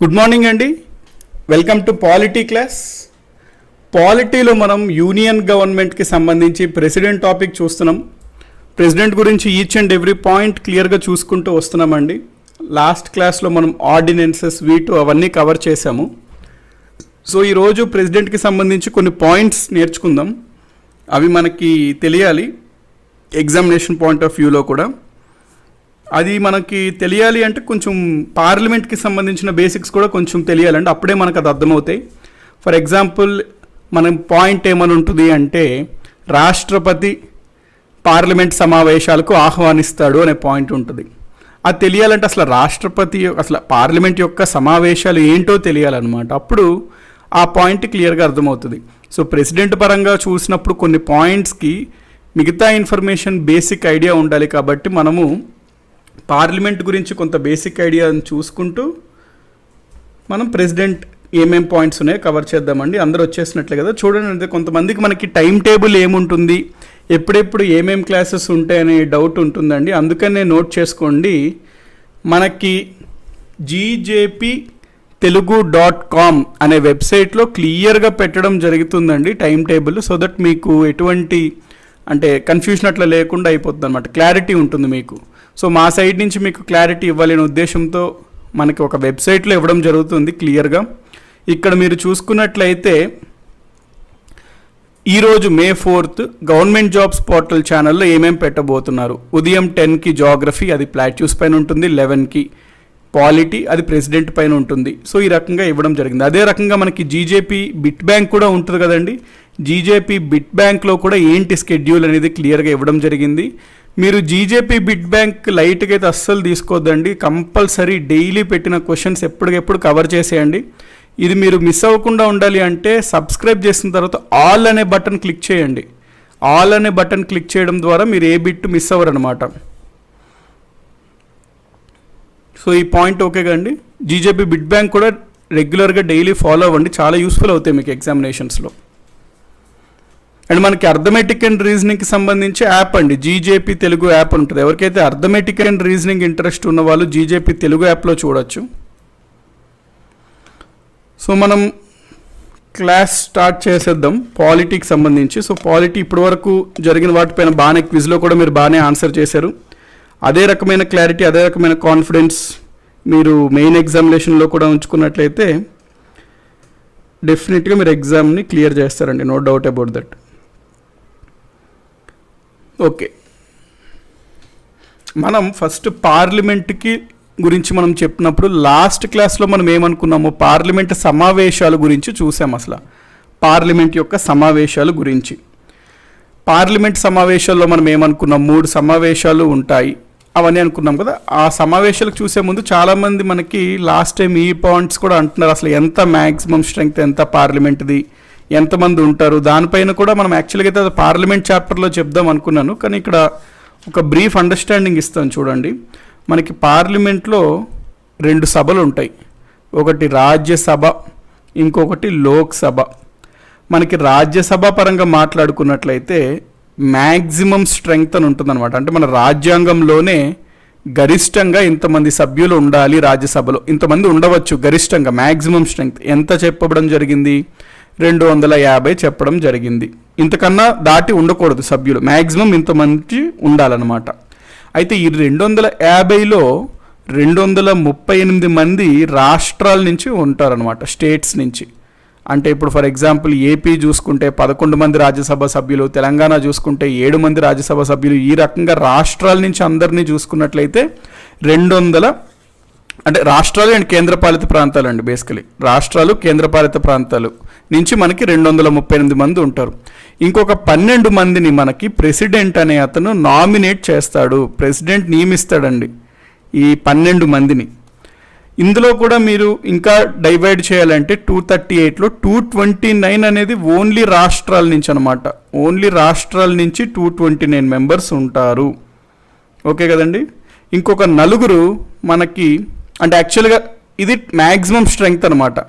Good morning అండి. Welcome to polity class. పాలిటీలో మనం యూనియన్ గవర్నమెంట్కి సంబంధించి ప్రెసిడెంట్ టాపిక్ చూస్తున్నాం. ప్రెసిడెంట్ గురించి ఈచ్ అండ్ ఎవ్రీ పాయింట్ క్లియర్గా చూసుకుంటూ వస్తున్నామండి. లాస్ట్ క్లాస్లో మనం ఆర్డినెన్సెస్ వీటు అవన్నీ కవర్ చేసాము. సో ఈరోజు ప్రెసిడెంట్కి సంబంధించి కొన్ని పాయింట్స్ నేర్చుకుందాం. అవి మనకి తెలియాలి ఎగ్జామినేషన్ పాయింట్ ఆఫ్ వ్యూలో కూడా. అది మనకి తెలియాలి అంటే కొంచెం పార్లమెంట్కి సంబంధించిన బేసిక్స్ కూడా కొంచెం తెలియాలండి, అప్పుడే మనకు అది అర్థమవుతాయి. ఫర్ ఎగ్జాంపుల్ మనం పాయింట్ ఏమని ఉంటుంది అంటే రాష్ట్రపతి పార్లమెంట్ సమావేశాలకు ఆహ్వానిస్తాడు అనే పాయింట్ ఉంటుంది. అది తెలియాలంటే అసలు రాష్ట్రపతి అసలు పార్లమెంట్ యొక్క సమావేశాలు ఏంటో తెలియాలన్నమాట. అప్పుడు ఆ పాయింట్ క్లియర్గా అర్థమవుతుంది. సో ప్రెసిడెంట్ పరంగా చూసినప్పుడు కొన్ని పాయింట్స్కి మిగతా ఇన్ఫర్మేషన్ బేసిక్ ఐడియా ఉండాలి. కాబట్టి మనము పార్లమెంట్ గురించి కొంత బేసిక్ ఐడియాని చూసుకుంటూ మనం ప్రెసిడెంట్ ఏమేం పాయింట్స్ ఉన్నాయో కవర్ చేద్దామండి. అందరూ వచ్చేసినట్లే కదా. చూడండి, కొంతమందికి మనకి టైం టేబుల్ ఏముంటుంది, ఎప్పుడెప్పుడు ఏమేం క్లాసెస్ ఉంటాయనే డౌట్ ఉంటుందండి. అందుకనే నోట్ చేసుకోండి. మనకి GJP telugu.com అనే వెబ్సైట్లో క్లియర్గా పెట్టడం జరుగుతుందండి టైం టేబుల్. సో దట్ మీకు ఎటువంటి అంటే కన్ఫ్యూజన్ అట్లా లేకుండా అయిపోతుంది అనమాట, క్లారిటీ ఉంటుంది మీకు. సో మా సైడ్ నుంచి మీకు క్లారిటీ ఇవ్వాలనే ఉద్దేశంతో మనకి ఒక వెబ్సైట్లో ఇవ్వడం జరుగుతుంది క్లియర్గా. ఇక్కడ మీరు చూసుకున్నట్లయితే ఈరోజు May 4th government jobs portal ఛానల్లో ఏమేమి పెట్టబోతున్నారు. ఉదయం 10కి జాగ్రఫీ, అది ప్లాట్యూస్ పైన ఉంటుంది. 11కి పాలిటీ, అది ప్రెసిడెంట్ పైన ఉంటుంది. సో ఈ రకంగా ఇవ్వడం జరిగింది. అదే రకంగా మనకి GJP బిట్ బ్యాంక్ కూడా ఉంటుంది కదండి. GJP బిట్ బ్యాంక్లో కూడా ఏంటి స్కెడ్యూల్ అనేది క్లియర్గా ఇవ్వడం జరిగింది. మీరు GJP బిట్ బ్యాంక్ లైట్గా అయితే అస్సలు తీసుకోవద్దండి. కంపల్సరీ డైలీ పెట్టిన క్వశ్చన్స్ ఎప్పటికెప్పుడు కవర్ చేసేయండి. ఇది మీరు మిస్ అవ్వకుండా ఉండాలి అంటే సబ్స్క్రైబ్ చేసిన తర్వాత ఆల్ అనే బటన్ క్లిక్ చేయండి. ఆల్ అనే బటన్ క్లిక్ చేయడం ద్వారా మీరు ఏ బిట్ మిస్ అవ్వరు అనమాట. సో ఈ పాయింట్ ఓకే కండి. GJP బిట్ బ్యాంక్ కూడా రెగ్యులర్గా డైలీ ఫాలో అవ్వండి, చాలా యూస్ఫుల్ అవుతాయి మీకు ఎగ్జామినేషన్స్లో. అండ్ మనకి అర్థమెటిక్ అండ్ రీజనింగ్కి సంబంధించి యాప్ అండి, GJP తెలుగు యాప్ ఉంటుంది. ఎవరికైతే అర్థమెటిక్ అండ్ రీజనింగ్ ఇంట్రెస్ట్ ఉన్న వాళ్ళు GJP తెలుగు యాప్లో చూడొచ్చు. సో మనం క్లాస్ స్టార్ట్ చేసేద్దాం పాలిటీకి సంబంధించి. సో పాలిటీ ఇప్పటి వరకు జరిగిన వాటిపైన బాగానే క్విజ్లో కూడా మీరు బాగానే ఆన్సర్ చేశారు. అదే రకమైన క్లారిటీ, అదే రకమైన కాన్ఫిడెన్స్ మీరు మెయిన్ ఎగ్జామినేషన్లో కూడా ఉంచుకున్నట్లయితే డెఫినెట్గా మీరు ఎగ్జామ్ని క్లియర్ చేస్తారండి, no doubt about that. Okay, మనం ఫస్ట్ పార్లమెంట్కి గురించి మనం చెప్పినప్పుడు లాస్ట్ క్లాస్లో మనం ఏమనుకున్నాము, పార్లమెంట్ సమావేశాల గురించి చూసాం. అసలు పార్లమెంట్ యొక్క సమావేశాల గురించి, పార్లమెంట్ సమావేశాల్లో మనం ఏమనుకున్నాం, 3 సమావేశాలు ఉంటాయి అవన్నీ అనుకున్నాం కదా. ఆ సమావేశాలకు చూసే ముందు చాలామంది మనకి లాస్ట్ టైం ఈ పాయింట్స్ కూడా అంటున్నారు, అసలు ఎంత మ్యాక్సిమం స్ట్రెంగ్త్ ఎంత పార్లమెంట్ది, ఎంతమంది ఉంటారు, దానిపైన కూడా మనం యాక్చువల్గా అయితే పార్లమెంట్ చాప్టర్లో చెప్దాం అనుకున్నాను. కానీ ఇక్కడ ఒక బ్రీఫ్ అండర్స్టాండింగ్ ఇస్తాను చూడండి. మనకి పార్లమెంట్లో 2 సభలు ఉంటాయి, ఒకటి రాజ్యసభ, ఇంకొకటి లోక్సభ. మనకి రాజ్యసభ పరంగా మాట్లాడుకున్నట్లయితే మ్యాక్సిమం స్ట్రెంగ్త్ అని ఉంటుందన్నమాట. అంటే మన రాజ్యాంగంలోనే గరిష్టంగా ఇంతమంది సభ్యులు ఉండాలి, రాజ్యసభలో ఇంతమంది ఉండవచ్చు గరిష్టంగా. మ్యాక్సిమం స్ట్రెంగ్త్ ఎంత చెప్పడం జరిగింది, 250 చెప్పడం జరిగింది. ఇంతకన్నా దాటి ఉండకూడదు సభ్యులు, మ్యాక్సిమం ఇంతమంది ఉండాలన్నమాట. అయితే ఈ 250లో 238 మంది రాష్ట్రాల నుంచి ఉంటారనమాట, స్టేట్స్ నుంచి. అంటే ఇప్పుడు ఫర్ ఎగ్జాంపుల్ ఏపీ చూసుకుంటే 11 మంది రాజ్యసభ సభ్యులు, తెలంగాణ చూసుకుంటే 7 మంది రాజ్యసభ సభ్యులు. ఈ రకంగా రాష్ట్రాల నుంచి అందరినీ చూసుకున్నట్లయితే 200, అంటే రాష్ట్రాలు అండ్ కేంద్రపాలిత ప్రాంతాలు అండి, బేసికలీ రాష్ట్రాలు కేంద్రపాలిత ప్రాంతాలు నుంచి మనకి 238 మంది ఉంటారు. ఇంకొక 12 మందిని మనకి ప్రెసిడెంట్ అనే అతను నామినేట్ చేస్తాడు, ప్రెసిడెంట్ నియమిస్తాడండి ఈ 12 మందిని. ఇందులో కూడా మీరు ఇంకా డివైడ్ చేయాలంటే 238లో 229 అనేది ఓన్లీ రాష్ట్రాల నుంచి అనమాట. ఓన్లీ రాష్ట్రాల నుంచి 229 మెంబర్స్ ఉంటారు. ఓకే కదండి. ఇంకొక 4 మనకి, అంటే యాక్చువల్గా ఇది మ్యాక్సిమం స్ట్రెంగ్త్ అనమాట.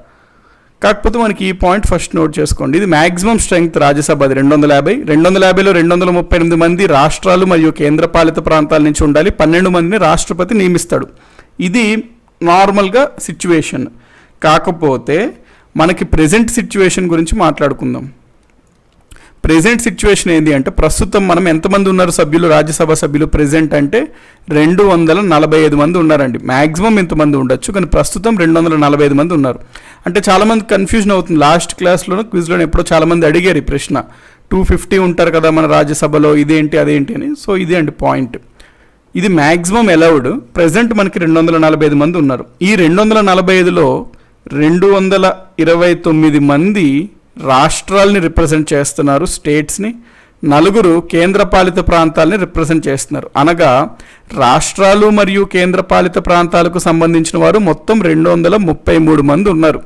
కాకపోతే మనకి ఈ పాయింట్ ఫస్ట్ నోట్ చేసుకోండి, ఇది మ్యాక్సిమం స్ట్రెంగ్త్ రాజ్యసభది 250. 250లో 238 మంది రాష్ట్రాలు మరియు కేంద్రపాలిత ప్రాంతాల నుంచి ఉండాలి, 12 మందిని రాష్ట్రపతి నియమిస్తాడు. ఇది నార్మల్గా సిచ్యువేషన్. కాకపోతే మనకి ప్రెజెంట్ సిచ్యువేషన్ గురించి మాట్లాడుకుందాం. ప్రెజెంట్ సిచ్యువేషన్ ఏంటి అంటే ప్రస్తుతం మనం ఎంతమంది ఉన్నారు సభ్యులు, రాజ్యసభ సభ్యులు ప్రెజెంట్ అంటే 245 మంది ఉన్నారండి. మ్యాక్సిమం ఇంతమంది ఉండొచ్చు, కానీ ప్రస్తుతం 245 మంది ఉన్నారు. అంటే చాలామంది కన్ఫ్యూజన్ అవుతుంది. లాస్ట్ క్లాస్లోనూ క్విజ్లో ఎప్పుడో చాలామంది అడిగారు ఈ ప్రశ్న, 250 ఉంటారు కదా మన రాజ్యసభలో, ఇదేంటి అదేంటి అని. సో ఇదే అండి పాయింట్. ఇది మ్యాక్సిమం అలౌడ్. ప్రెజెంట్ మనకి 245 మంది ఉన్నారు. ఈ 245లో 229 మంది రాష్ట్రాలని రిప్రజెంట్ చేస్తున్నారు, స్టేట్స్ని. 4 కేంద్రపాలిత ప్రాంతాలని రిప్రజెంట్ చేస్తున్నారు. అనగా రాష్ట్రాలు మరియు కేంద్రపాలిత ప్రాంతాలకు సంబంధించిన వారు మొత్తం 233 మంది ఉన్నారు.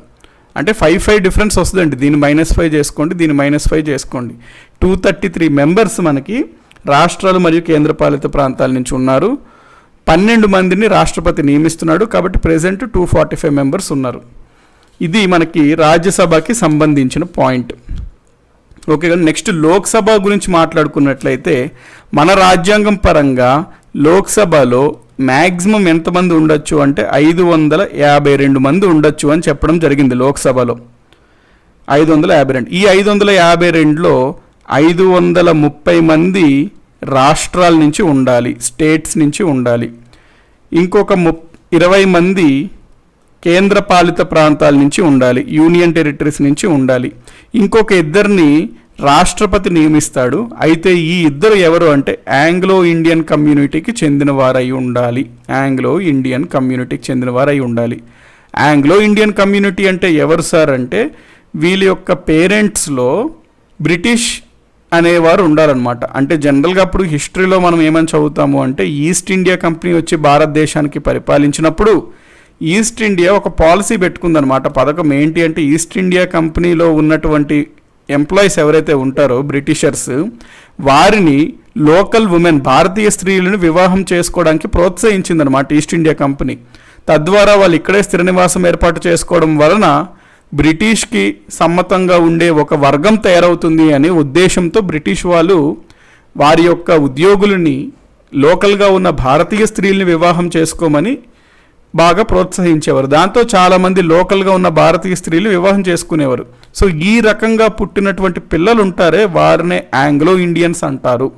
అంటే 5 డిఫరెన్స్ వస్తుందండి. దీన్ని -5 చేసుకోండి, దీన్ని -5 చేసుకోండి. 233 మెంబర్స్ మనకి రాష్ట్రాలు మరియు కేంద్రపాలిత ప్రాంతాల నుంచి ఉన్నారు. 12 మందిని రాష్ట్రపతి నియమిస్తున్నాడు. కాబట్టి ప్రెజెంట్ 245 మెంబర్స్ ఉన్నారు. ఇది మనకి రాజ్యసభకి సంబంధించిన పాయింట్. ఓకే, నెక్స్ట్ లోక్సభ గురించి మాట్లాడుకున్నట్లయితే మన రాజ్యాంగం పరంగా లోక్సభలో మ్యాక్సిమం ఎంతమంది ఉండొచ్చు అంటే 552 మంది ఉండొచ్చు అని చెప్పడం జరిగింది. లోక్సభలో 552. ఈ 552లో 530 మంది రాష్ట్రాల నుంచి ఉండాలి, స్టేట్స్ నుంచి ఉండాలి. ఇంకొక 20 మంది కేంద్రపాలిత ప్రాంతాల నుంచి ఉండాలి, యూనియన్ టెరిటరీస్ నుంచి ఉండాలి. ఇంకొక 2 రాష్ట్రపతి నియమిస్తాడు. అయితే ఈ 2 ఎవరు అంటే ఆంగ్లో ఇండియన్ కమ్యూనిటీకి చెందిన వారై ఉండాలి. ఆంగ్లో ఇండియన్ కమ్యూనిటీకి చెందిన వారై ఉండాలి. ఆంగ్లో ఇండియన్ కమ్యూనిటీ అంటే ఎవరు సార్ అంటే వీళ్ళ యొక్క పేరెంట్స్లో బ్రిటిష్ అనేవారు ఉండాలన్నమాట. అంటే జనరల్గా అప్పుడు హిస్టరీలో మనం ఏమని చదువుతాము అంటే ఈస్ట్ ఇండియా కంపెనీ వచ్చి భారతదేశానికి పరిపాలించినప్పుడు ఈస్ట్ ఇండియా ఒక పాలసీ పెట్టుకుందనమాట. పథకం ఏంటి అంటే ఈస్ట్ ఇండియా కంపెనీలో ఉన్నటువంటి ఎంప్లాయీస్ ఎవరైతే ఉంటారో బ్రిటిషర్స్, వారిని లోకల్ ఉమెన్, భారతీయ స్త్రీలను వివాహం చేసుకోవడానికి ప్రోత్సహించిందనమాట ఈస్ట్ ఇండియా కంపెనీ. తద్వారా వాళ్ళు ఇక్కడే స్థిర నివాసం ఏర్పాటు చేసుకోవడం వలన బ్రిటిష్కి సమ్మతంగా ఉండే ఒక వర్గం తయారవుతుంది అనే ఉద్దేశంతో బ్రిటిష్ వాళ్ళు వారి యొక్క ఉద్యోగులని లోకల్గా ఉన్న భారతీయ స్త్రీల్ని వివాహం చేసుకోమని బాగా ప్రోత్సహించేవారు. దాంతో చాలామంది లోకల్గా ఉన్న భారతీయ స్త్రీలు వివాహం చేసుకునేవారు. సో ఈ రకంగా పుట్టినటువంటి పిల్లలు ఉంటారే వారినే ఆంగ్లో ఇండియన్స్ అంటారు.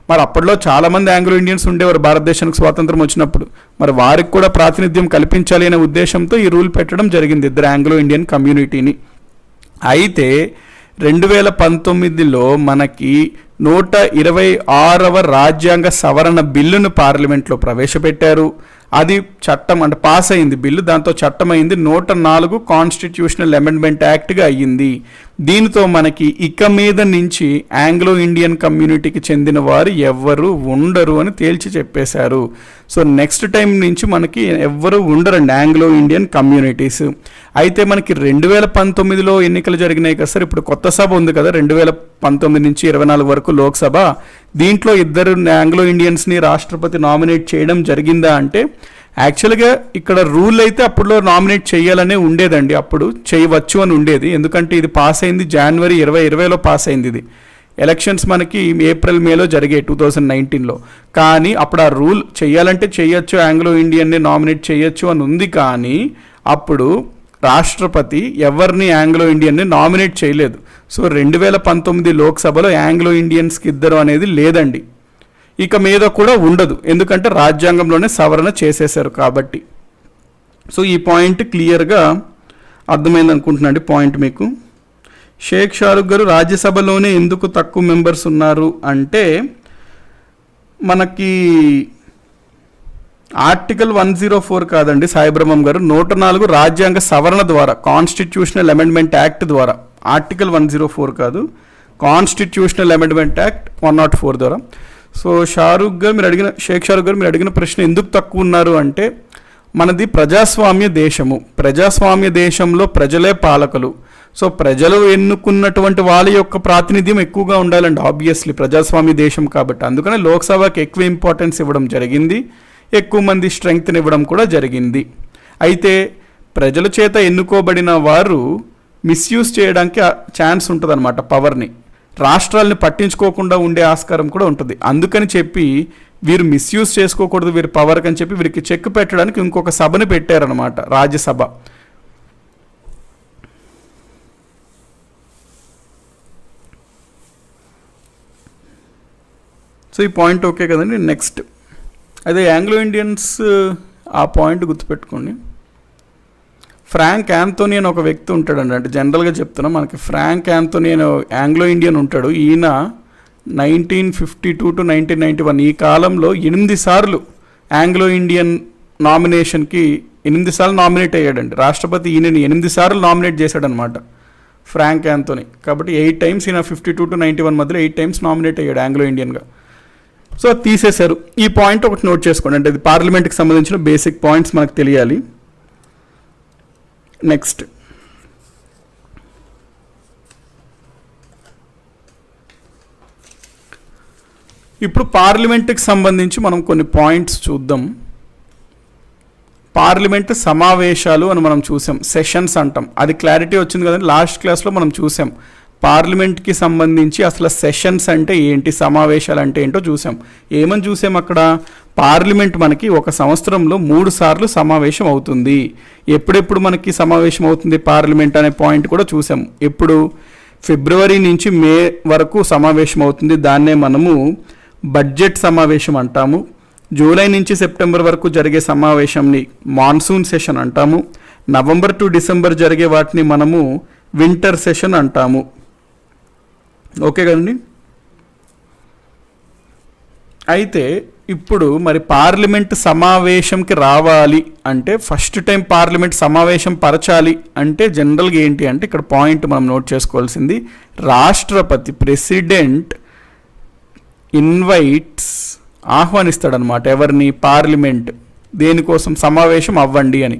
మరి అప్పట్లో చాలామంది ఆంగ్లో ఇండియన్స్ ఉండేవారు భారతదేశానికి స్వాతంత్రం వచ్చినప్పుడు. మరి వారికి కూడా ప్రాతినిధ్యం కల్పించాలి అనే ఉద్దేశంతో ఈ రూల్ పెట్టడం జరిగింది 2 ఆంగ్లో ఇండియన్ కమ్యూనిటీని. అయితే 2019లో మనకి 126వ రాజ్యాంగ సవరణ బిల్లును పార్లమెంట్లో ప్రవేశపెట్టారు. అది చట్టం అంటే పాస్ అయింది బిల్లు, దాంతో చట్టమైంది. 104 కాన్స్టిట్యూషనల్ అమెండ్మెంట్ యాక్ట్గా అయ్యింది. దీనితో మనకి ఇక మీద నుంచి ఆంగ్లో ఇండియన్ కమ్యూనిటీకి చెందిన వారు ఎవ్వరు ఉండరు అని తేల్చి చెప్పేశారు. సో నెక్స్ట్ టైం నుంచి మనకి ఎవ్వరు ఉండరండి ఆంగ్లో ఇండియన్ కమ్యూనిటీస్. అయితే మనకి 2019లో ఎన్నికలు జరిగినాయి కదా సార్, ఇప్పుడు కొత్త సభ ఉంది కదా 2019 నుంచి 24 వరకు లోక్సభ. దీంట్లో 2 ఆంగ్లో ఇండియన్స్ని రాష్ట్రపతి నామినేట్ చేయడం జరిగిందా అంటే యాక్చువల్గా ఇక్కడ రూల్ అయితే అప్పుడులో నామినేట్ చేయాలనే ఉండేదండి, అప్పుడు చేయవచ్చు అని ఉండేది. ఎందుకంటే ఇది పాస్ అయింది జనవరి 2020లో పాస్ అయింది. ఇది ఎలక్షన్స్ మనకి ఏప్రిల్ మేలో జరిగాయి 2019లో. కానీ అప్పుడు ఆ రూల్ చేయాలంటే చేయొచ్చు, ఆంగ్లో ఇండియన్ని నామినేట్ చేయొచ్చు అని ఉంది. కానీ అప్పుడు రాష్ట్రపతి ఎవరిని ఆంగ్లో ఇండియన్ని నామినేట్ చేయలేదు. సో 2019 లోక్సభలో ఆంగ్లో ఇండియన్స్కి 2 అనేది లేదండి, ఇక మీద కూడా ఉండదు. ఎందుకంటే రాజ్యాంగంలోనే సవరణ చేసేశారు కాబట్టి. సో ఈ పాయింట్ క్లియర్గా అర్థమైంది అనుకుంటున్నాండి పాయింట్ మీకు. షేక్ షారుఖ్ గారు రాజ్యసభలోనే ఎందుకు తక్కువ మెంబర్స్ ఉన్నారు అంటే మనకి ఆర్టికల్ 104 కాదండి సాయిబ్రహ్మం గారు, 104 రాజ్యాంగ సవరణ ద్వారా, కాన్స్టిట్యూషనల్ అమెండ్మెంట్ యాక్ట్ ద్వారా. ఆర్టికల్ 104 కాదు, కాన్స్టిట్యూషనల్ అమెండ్మెంట్ యాక్ట్ 104 ద్వారా. సో షేక్ షారుఖ్ గారు మీరు అడిగిన ప్రశ్న ఎందుకు తక్కువ ఉన్నారు అంటే మనది ప్రజాస్వామ్య దేశము. ప్రజాస్వామ్య దేశంలో ప్రజలే పాలకులు. సో ప్రజలు ఎన్నుకున్నటువంటి వాళ్ళ యొక్క ప్రాతినిధ్యం ఎక్కువగా ఉండాలండి ఆబ్వియస్లీ, ప్రజాస్వామ్య దేశం కాబట్టి. అందుకనే లోక్సభకి ఎక్కువ ఇంపార్టెన్స్ ఇవ్వడం జరిగింది, ఎక్కువ మంది స్ట్రెంగ్త్ని ఇవ్వడం కూడా జరిగింది. అయితే ప్రజల చేత ఎన్నుకోబడిన వారు మిస్యూజ్ చేయడానికి ఛాన్స్ ఉంటుంది అన్నమాట పవర్ని. రాష్ట్రాలని పట్టించుకోకుండా ఉండే ఆస్కారం కూడా ఉంటుంది. అందుకని చెప్పి వీరు మిస్యూజ్ చేసుకోకూడదు వీరి పవర్కి అని చెప్పి వీరికి చెక్ పెట్టడానికి ఇంకొక సభని పెట్టారనమాట, రాజ్యసభ. సో ఈ పాయింట్ ఓకే కదండి. నెక్స్ట్ అదే ఆంగ్లో ఇండియన్స్, ఆ పాయింట్ గుర్తుపెట్టుకోండి. ఫ్రాంక్ యాంథోనీ అని ఒక వ్యక్తి ఉంటాడండి, అంటే జనరల్గా చెప్తున్నా, మనకి ఫ్రాంక్ యాంథోనీ అనే ఆంగ్లో ఇండియన్ ఉంటాడు. ఈయన 1952 to 1991 ఈ కాలంలో 8 సార్లు ఆంగ్లో ఇండియన్ నామినేషన్కి 8 సార్లు నామినేట్ అయ్యాడండి. రాష్ట్రపతి ఈయనని 8 సార్లు నామినేట్ చేశాడనమాట ఫ్రాంక్ యాంథోనీ. కాబట్టి 8 times ఈయన 52 to 91 మధ్యలో 8 times నామినేట్ అయ్యాడు ఆంగ్లో ఇండియన్గా. సో అది తీసేశారు. ఈ పాయింట్ ఒకటి నోట్ చేసుకోండి, అంటే ఇది పార్లమెంట్కి సంబంధించిన బేసిక్ పాయింట్స్ మనకు తెలియాలి. నెక్స్ట్ ఇప్పుడు పార్లమెంట్కి సంబంధించి మనం కొన్ని పాయింట్స్ చూద్దాం. పార్లమెంట్ సమావేశాలు అని మనం చూసాం, సెషన్స్ అంటాం. అది క్లారిటీ వచ్చింది కదండి, లాస్ట్ క్లాస్లో మనం చూసాం. పార్లమెంట్కి సంబంధించి అసలు సెషన్స్ అంటే ఏంటి, సమావేశాలు అంటే ఏంటో చూసాం. ఏమని చూసాం అక్కడ? పార్లమెంట్ మనకి ఒక సంవత్సరంలో 3 సార్లు సమావేశం అవుతుంది. ఎప్పుడెప్పుడు మనకి సమావేశం అవుతుంది పార్లమెంట్ అనే పాయింట్ కూడా చూసాం. ఎప్పుడు? ఫిబ్రవరి నుంచి మే వరకు సమావేశం అవుతుంది, దాన్నే మనము బడ్జెట్ సమావేశం అంటాము. జూలై నుంచి సెప్టెంబర్ వరకు జరిగే సమావేశంని మాన్సూన్ సెషన్ అంటాము. నవంబర్ టు డిసెంబర్ జరిగే వాటిని మనము వింటర్ సెషన్ అంటాము. ఓకే కదండి. అయితే ఇప్పుడు మరి పార్లమెంట్ సమావేశంకి రావాలి అంటే, ఫస్ట్ టైం పార్లమెంట్ సమావేశం పరచాలి అంటే జనరల్గా ఏంటి అంటే, ఇక్కడ పాయింట్ మనం నోట్ చేసుకోవాల్సింది, రాష్ట్రపతి ప్రెసిడెంట్ ఇన్వైట్స్ ఆహ్వానిస్తాడనమాట. ఎవరిని? పార్లమెంట్. దేనికోసం? సమావేశం అవ్వండి అని.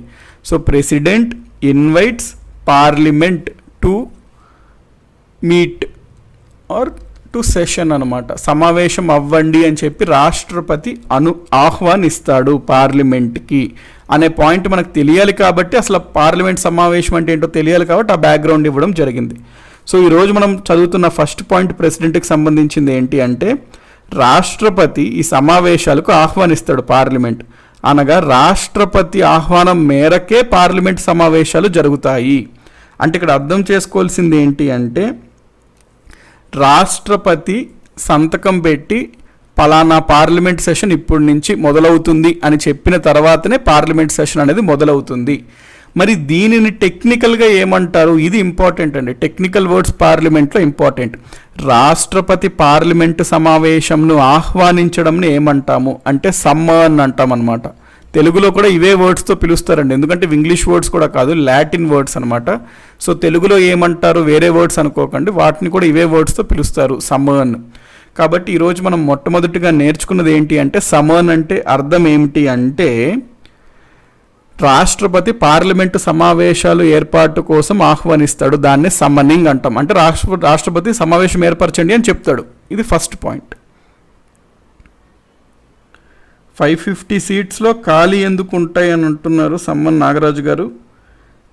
So president invites parliament to meet or to session అనమాట. సమావేశం అవ్వండి అని చెప్పి రాష్ట్రపతి ఆహ్వానిస్తాడు పార్లమెంట్కి అనే పాయింట్ మనకు తెలియాలి. కాబట్టి అసలు పార్లమెంట్ సమావేశం అంటే ఏంటో తెలియాలి, కాబట్టి ఆ బ్యాక్గ్రౌండ్ ఇవ్వడం జరిగింది. సో ఈరోజు మనం చదువుతున్న ఫస్ట్ పాయింట్ ప్రెసిడెంట్కి సంబంధించింది ఏంటి అంటే, రాష్ట్రపతి ఈ సమావేశాలకు ఆహ్వానిస్తాడు పార్లమెంట్, అనగా రాష్ట్రపతి ఆహ్వానం మేరకే పార్లమెంట్ సమావేశాలు జరుగుతాయి. అంటే ఇక్కడ అర్థం చేసుకోవాల్సింది ఏంటి అంటే, రాష్ట్రపతి సంతకం పెట్టి పలానా పార్లమెంట్ సెషన్ ఇప్పటి నుంచి మొదలవుతుంది అని చెప్పిన తర్వాతనే పార్లమెంట్ సెషన్ అనేది మొదలవుతుంది. మరి దీనిని టెక్నికల్గా ఏమంటారు? ఇది ఇంపార్టెంట్ అండి, టెక్నికల్ వర్డ్స్ పార్లమెంట్లో ఇంపార్టెంట్. రాష్ట్రపతి పార్లమెంట్ సమావేశంను ఆహ్వానించడంని ఏమంటాము అంటే సమ్మన్ అంటాం అనమాట. తెలుగులో కూడా ఇవే వర్డ్స్తో పిలుస్తారండి, ఎందుకంటే ఇంగ్లీష్ వర్డ్స్ కూడా కాదు, లాటిన్ వర్డ్స్ అనమాట. సో తెలుగులో ఏమంటారు వేరే వర్డ్స్ అనుకోకండి, వాటిని కూడా ఇవే వర్డ్స్తో పిలుస్తారు, సమ్మన్. కాబట్టి ఈరోజు మనం మొట్టమొదటిగా నేర్చుకున్నది ఏంటి అంటే, సమ్మన్ అంటే అర్థం ఏమిటి అంటే, రాష్ట్రపతి పార్లమెంటు సమావేశాలు ఏర్పాటు కోసం ఆహ్వానిస్తాడు, దాన్నే సమ్మనింగ్ అంటాం. అంటే రాష్ట్రపతి సమావేశం ఏర్పరచండి అని చెప్తాడు. ఇది ఫస్ట్ పాయింట్. 550 సీట్స్లో ఖాళీ ఎందుకు ఉంటాయి అని అంటున్నారు సమ్మన్ నాగరాజు గారు.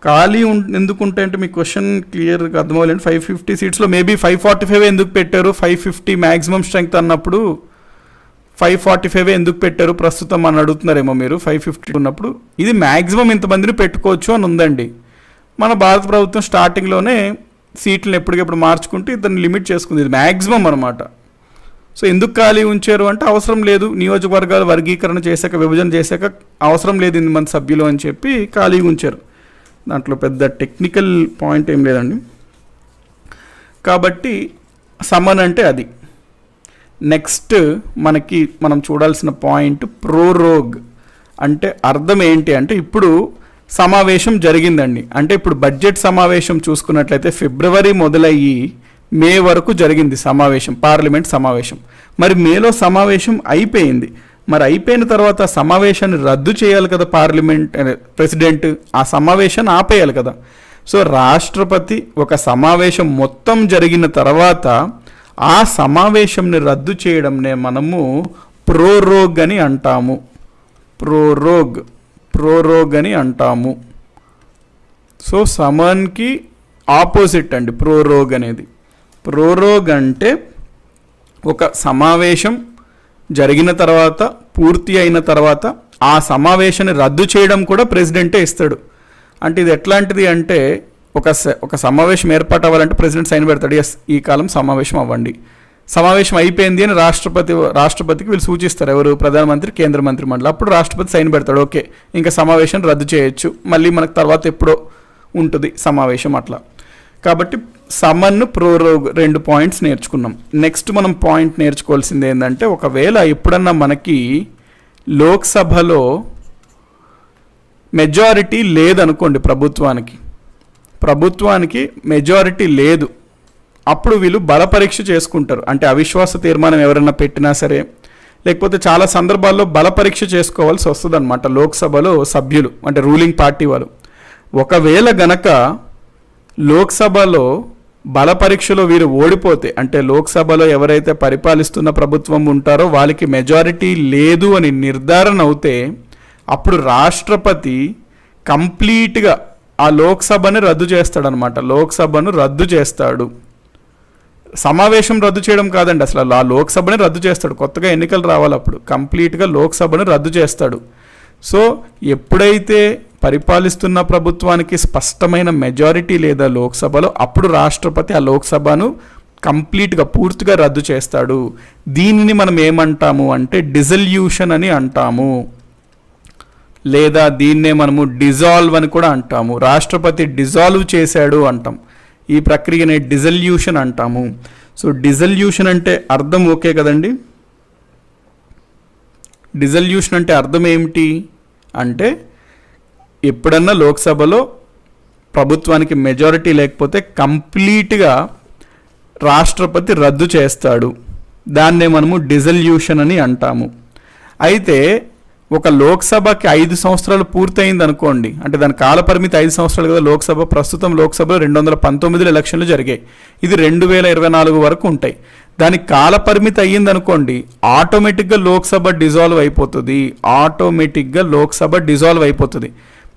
ఖాళీ ఎందుకు ఉంటాయంటే మీ క్వశ్చన్ క్లియర్గా అర్థమవ్వలేండి. 550 సీట్స్లో మేబీ 545 ఎందుకు పెట్టారు, 550 మ్యాక్సిమం స్ట్రెంగ్త్ అన్నప్పుడు 545 ఎందుకు పెట్టారు ప్రస్తుతం అని అడుగుతున్నారేమో మీరు. 550 ఉన్నప్పుడు ఇది మ్యాక్సిమం ఇంతమందిని పెట్టుకోవచ్చు అని ఉందండి. మన భారత ప్రభుత్వం స్టార్టింగ్లోనే సీట్లను ఎప్పటికెప్పుడు మార్చుకుంటూ దాన్ని లిమిట్ చేసుకుంది, ఇది మ్యాక్సిమం అనమాట. సో ఎందుకు ఖాళీ ఉంచారు అంటే, అవసరం లేదు, నియోజకవర్గాలు వర్గీకరణ చేశాక, విభజన చేశాక అవసరం లేదు 8 మంది సభ్యులు అని చెప్పి ఖాళీ ఉంచారు. దాంట్లో పెద్ద టెక్నికల్ పాయింట్ ఏం లేదండి. కాబట్టి సమ్మన్ అంటే అది. నెక్స్ట్ మనం చూడాల్సిన పాయింట్ ప్రోరోగ్ అంటే అర్థం ఏంటి అంటే, ఇప్పుడు సమావేశం జరిగిందండి, అంటే ఇప్పుడు బడ్జెట్ సమావేశం చూసుకున్నట్లయితే ఫిబ్రవరి మొదలయ్యి మే వరకు జరిగింది సమావేశం, పార్లమెంట్ సమావేశం. మరి మేలో సమావేశం అయిపోయింది. మరి అయిపోయిన తర్వాత సమావేశాన్ని రద్దు చేయాలి కదా పార్లమెంట్ ప్రెసిడెంట్, ఆ సమావేశాన్ని ఆపేయాలి కదా. సో రాష్ట్రపతి ఒక సమావేశం మొత్తం జరిగిన తర్వాత ఆ సమావేశంని రద్దు చేయడంనే మనము ప్రోరోగ్ అని అంటాము. ప్రోరోగ్ అని అంటాము. సో సమన్కి ఆపోజిట్ అండి ప్రోరోగ్ అనేది. ప్రోరోగ్ అంటే ఒక సమావేశం జరిగిన తర్వాత, పూర్తి అయిన తర్వాత ఆ సమావేశాన్ని రద్దు చేయడం కూడా ప్రెసిడెంటే ఇస్తాడు. అంటే ఇది ఎట్లాంటిది అంటే, ఒక సమావేశం ఏర్పాటు అవ్వాలంటే ప్రెసిడెంట్ సైన్ పెడతాడు, ఎస్ ఈ కాలం సమావేశం అవ్వండి. సమావేశం అయిపోయింది అని రాష్ట్రపతికి వీళ్ళు సూచిస్తారు. ఎవరు? ప్రధానమంత్రి, కేంద్ర మంత్రి మండలి. అప్పుడు రాష్ట్రపతి సైన్ పెడతాడు. ఓకే, ఇంకా సమావేశం రద్దు చేయొచ్చు, మళ్ళీ మనకు తర్వాత ఎప్పుడో ఉంటుంది సమావేశం అట్లా. కాబట్టి సమన్ను ప్రోరోగ్ 2 పాయింట్స్ నేర్చుకున్నాం. నెక్స్ట్ మనం పాయింట్ నేర్చుకోవాల్సింది ఏంటంటే, ఒకవేళ ఎప్పుడన్నా మనకి లోక్సభలో మెజారిటీ లేదనుకోండి, ప్రభుత్వానికి మెజారిటీ లేదు, అప్పుడు వీళ్ళు బలపరీక్ష చేసుకుంటారు. అంటే అవిశ్వాస తీర్మానం ఎవరైనా పెట్టినా సరే, లేకపోతే చాలా సందర్భాల్లో బలపరీక్ష చేసుకోవాల్సి వస్తుంది అనమాట లోక్సభలో సభ్యులు, అంటే రూలింగ్ పార్టీ వాళ్ళు. ఒకవేళ గనక లోక్సభలో బలపరీక్షలో వీరు ఓడిపోతే, అంటే లోక్సభలో ఎవరైతే పరిపాలిస్తున్న ప్రభుత్వం ఉంటారో వాళ్ళకి మెజారిటీ లేదు అని నిర్ధారణ అవుతే, అప్పుడు రాష్ట్రపతి కంప్లీట్గా ఆ లోక్సభని రద్దు చేస్తాడనమాట. లోక్సభను రద్దు చేస్తాడు. సమావేశం రద్దు చేయడం కాదండి, అసలు ఆ లోక్సభని రద్దు చేస్తాడు. కొత్తగా ఎన్నికలు రావాలి, అప్పుడు కంప్లీట్గా లోక్సభను రద్దు చేస్తాడు. సో ఎప్పుడైతే పరిపాలిస్తున్న ప్రభుత్వానికి స్పష్టమైన మెజారిటీ లేదా లోక్సభలో, అప్పుడు రాష్ట్రపతి ఆ లోక్సభను కంప్లీట్గా పూర్తిగా రద్దు చేస్తాడు. దీనిని మనం ఏమంటాము అంటే డిజల్యూషన్ అని అంటాము, లేదా దీన్నే మనము డిజాల్వ్ అని కూడా అంటాము. రాష్ట్రపతి డిజాల్వ్ చేశాడు అంటాం. ఈ ప్రక్రియనే డిజల్యూషన్ అంటాము. సో డిజల్యూషన్ అంటే అర్థం ఓకే కదండి? డిజల్యూషన్ అంటే అర్థం ఏమిటి అంటే, ఎప్పుడన్నా లోక్సభలో ప్రభుత్వానికి మెజారిటీ లేకపోతే కంప్లీట్గా రాష్ట్రపతి రద్దు చేస్తాడు. దాన్నే మనము డిజల్యూషన్ అని అంటాము. అయితే ఒక లోక్సభకి 5 సంవత్సరాలు పూర్తయింది అనుకోండి, అంటే దాని కాలపరిమితి 5 సంవత్సరాలు కదా లోక్సభ. ప్రస్తుతం లోక్సభలో 2019 ఎలక్షన్లు జరిగాయి. ఇది 2024 వరకు ఉంటాయి. దానికి కాలపరిమితి అయ్యింది అనుకోండి, ఆటోమేటిక్గా లోక్సభ డిజాల్వ్ అయిపోతుంది.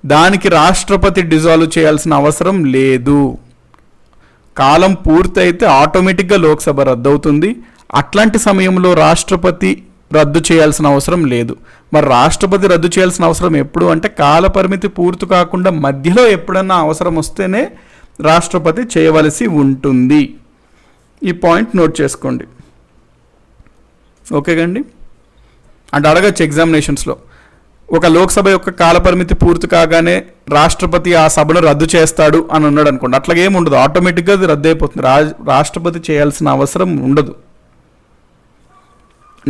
దానికి రాష్ట్రపతి డిజాల్వ్ చేయాల్సిన అవసరం లేదు. కాలం పూర్తయితే ఆటోమేటిక్గా లోక్సభ రద్దవుతుంది. అట్లాంటి సమయంలో రాష్ట్రపతి రద్దు చేయాల్సిన అవసరం లేదు. మరి రాష్ట్రపతి రద్దు చేయాల్సిన అవసరం ఎప్పుడు అంటే, కాలపరిమితి పూర్తి కాకుండా మధ్యలో ఎప్పుడన్నా అవసరం వస్తేనే రాష్ట్రపతి చేయవలసి ఉంటుంది. ఈ పాయింట్ నోట్ చేసుకోండి. ఓకే అండి? అంటే అడగచ్చు ఎగ్జామినేషన్స్లో, ఒక లోక్సభ యొక్క కాలపరిమితి పూర్తి కాగానే రాష్ట్రపతి ఆ సభను రద్దు చేస్తాడు అని ఉన్నాడు అనుకోండి, అట్లాగేమి ఉండదు, ఆటోమేటిక్గా అది రద్దు అయిపోతుంది. రాష్ట్రపతి చేయాల్సిన అవసరం ఉండదు.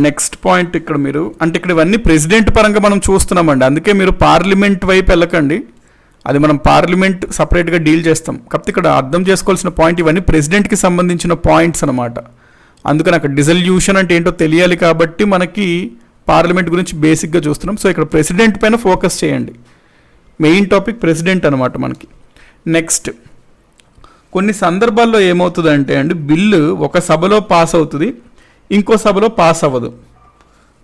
నెక్స్ట్ పాయింట్ ఇక్కడ మీరు, అంటే ఇక్కడ ఇవన్నీ ప్రెసిడెంట్ పరంగా మనం చూస్తున్నామండి. అందుకే మీరు పార్లమెంట్ వైపు వెళ్ళకండి, అది మనం పార్లమెంట్ సపరేట్గా డీల్ చేస్తాం. కాకపోతే ఇక్కడ అర్థం చేసుకోవాల్సిన పాయింట్, ఇవన్నీ ప్రెసిడెంట్కి సంబంధించిన పాయింట్స్ అనమాట. అందుకని అక్కడ డిజల్యూషన్ అంటే ఏంటో తెలియాలి కాబట్టి మనకి పార్లమెంట్ గురించి బేసిక్గా చూస్తున్నాం. సో ఇక్కడ ప్రెసిడెంట్ పైన ఫోకస్ చేయండి. మెయిన్ టాపిక్ ప్రెసిడెంట్ అనమాట మనకి. నెక్స్ట్, కొన్ని సందర్భాల్లో ఏమవుతుందంటే అండి, బిల్లు ఒక సభలో పాస్ అవుతుంది, ఇంకో సభలో పాస్ అవ్వదు.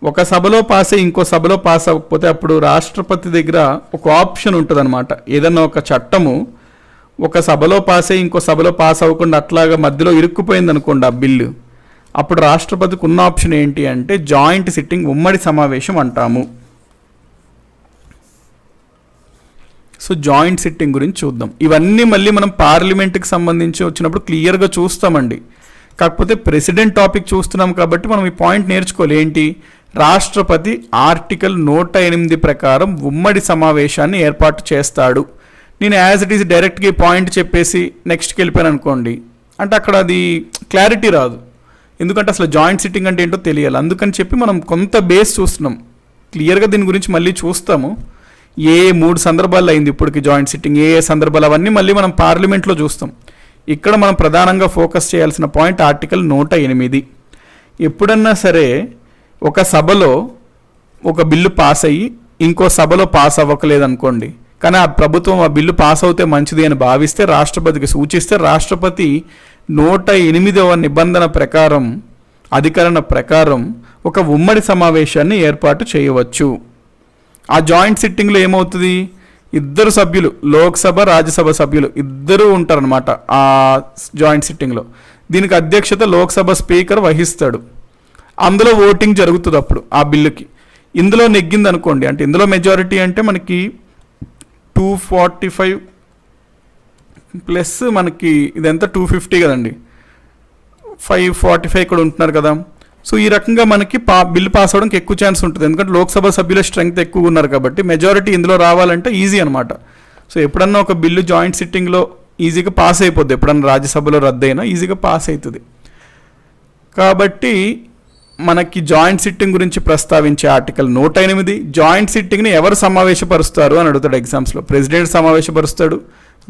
ఒక సభలో పాస్ అయ్యి ఇంకో సభలో పాస్ అవ్వకపోతే అప్పుడు రాష్ట్రపతి దగ్గర ఒక ఆప్షన్ ఉంటుంది అనమాట. ఏదన్నా ఒక చట్టము ఒక సభలో పాస్ అయ్యి ఇంకో సభలో పాస్ అవ్వకుండా అట్లాగా మధ్యలో ఇరుక్కుపోయింది అనుకోండి ఆ బిల్లు, అప్పుడు రాష్ట్రపతికి ఉన్న ఆప్షన్ ఏంటి అంటే జాయింట్ సిట్టింగ్, ఉమ్మడి సమావేశం అంటాము. సో జాయింట్ సిట్టింగ్ గురించి చూద్దాం. ఇవన్నీ మళ్ళీ మనం పార్లమెంట్కి సంబంధించి వచ్చినప్పుడు క్లియర్గా చూస్తామండి. కాకపోతే ప్రెసిడెంట్ టాపిక్ చూస్తున్నాం కాబట్టి మనం ఈ పాయింట్ నేర్చుకోవాలి. ఏంటి? రాష్ట్రపతి ఆర్టికల్ 108 ప్రకారం ఉమ్మడి సమావేశాన్ని ఏర్పాటు చేస్తాడు. నేను యాజ్ ఇట్ ఈస్ డైరెక్ట్గా ఈ పాయింట్ చెప్పేసి నెక్స్ట్కి వెళ్ళిపోయాను అనుకోండి, అంటే అక్కడ అది క్లారిటీ రాదు. ఎందుకంటే అసలు జాయింట్ సిట్టింగ్ అంటే ఏంటో తెలియాలి. అందుకని చెప్పి మనం కొంత బేస్ చూస్తున్నాం. క్లియర్గా దీని గురించి మళ్ళీ చూస్తాము. ఏ 3 సందర్భాల్లో అయింది ఇప్పటికి జాయింట్ సిట్టింగ్, ఏ సందర్భాలు, అవన్నీ మళ్ళీ మనం పార్లమెంట్లో చూస్తాం. ఇక్కడ మనం ప్రధానంగా ఫోకస్ చేయాల్సిన పాయింట్ ఆర్టికల్ 108. ఎప్పుడన్నా సరే ఒక సభలో ఒక బిల్లు పాస్ అయ్యి ఇంకో సభలో పాస్ అవ్వకలేదు అనుకోండి, కానీ ఆ ప్రభుత్వం ఆ బిల్లు పాస్ అవుతే మంచిది అని భావిస్తే రాష్ట్రపతికి సూచిస్తే రాష్ట్రపతి 108వ నిబంధన ప్రకారం, అధికరణ ప్రకారం ఒక ఉమ్మడి సమావేశాన్ని ఏర్పాటు చేయవచ్చు. ఆ జాయింట్ సిట్టింగ్లో ఏమవుతుంది, ఇద్దరు సభ్యులు, లోక్సభ రాజ్యసభ సభ్యులు ఇద్దరూ ఉంటారనమాట ఆ జాయింట్ సిట్టింగ్లో. దీనికి అధ్యక్షత లోక్సభ స్పీకర్ వహిస్తాడు. అందులో ఓటింగ్ జరుగుతుంది అప్పుడు ఆ బిల్లుకి. ఇందులో నెగ్గింది అనుకోండి, అంటే ఇందులో మెజారిటీ అంటే మనకి 245 ప్లస్ మనకి ఇదంతా 250 కదండి, 545 ఇక్కడ ఉంటున్నారు కదా. సో ఈ రకంగా మనకి బిల్లు పాస్ అవ్వడానికి ఎక్కువ ఛాన్స్ ఉంటుంది, ఎందుకంటే లోక్సభ సభ్యుల స్ట్రెంగ్త్ ఎక్కువ ఉన్నారు కాబట్టి మెజారిటీ ఇందులో రావాలంటే ఈజీ అనమాట. సో ఎప్పుడన్నా ఒక బిల్లు జాయింట్ సిట్టింగ్లో ఈజీగా పాస్ అయిపోద్ది, ఎప్పుడన్నా రాజ్యసభలో రద్దయినా ఈజీగా పాస్ అవుతుంది. కాబట్టి మనకి జాయింట్ సిట్టింగ్ గురించి ప్రస్తావించే ఆర్టికల్ 108, జాయింట్ సిట్టింగ్ని ఎవరు సమావేశపరుస్తారు అని అడుగుతాడు ఎగ్జామ్స్లో. ప్రెసిడెంట్ సమావేశపరుస్తాడు.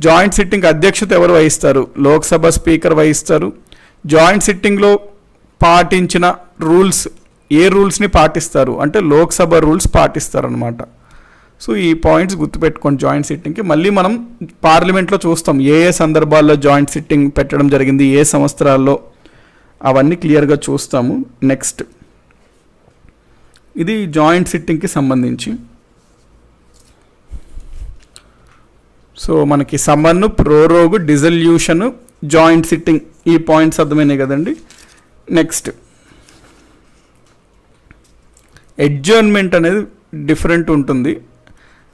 జాయింట్ సిట్టింగ్ అధ్యక్షత ఎవరు వహిస్తారు? లోక్సభ స్పీకర్ వహిస్తారు. జాయింట్ సిట్టింగ్లో పాటించిన రూల్స్, ఏ రూల్స్ని పాటిస్తారు అంటే లోక్సభ రూల్స్ పాటిస్తారు అనమాట. సో ఈ పాయింట్స్ గుర్తుపెట్టుకోండి జాయింట్ సిట్టింగ్కి. మళ్ళీ మనం పార్లమెంట్లో చూస్తాం ఏ ఏ సందర్భాల్లో జాయింట్ సిట్టింగ్ పెట్టడం జరిగింది, ఏ సంవత్సరాల్లో, అవన్నీ క్లియర్గా చూస్తాము. నెక్స్ట్ ఇది జాయింట్ సిట్టింగ్కి సంబంధించి. సో మనకి సమ్మర్ను, ప్రోరోగు, డిజల్యూషన్, జాయింట్ సిట్టింగ్, ఈ పాయింట్స్ అర్థమైనాయి కదండి. నెక్స్ట్ అడ్జర్న్మెంట్ అనేది డిఫరెంట్ ఉంటుంది.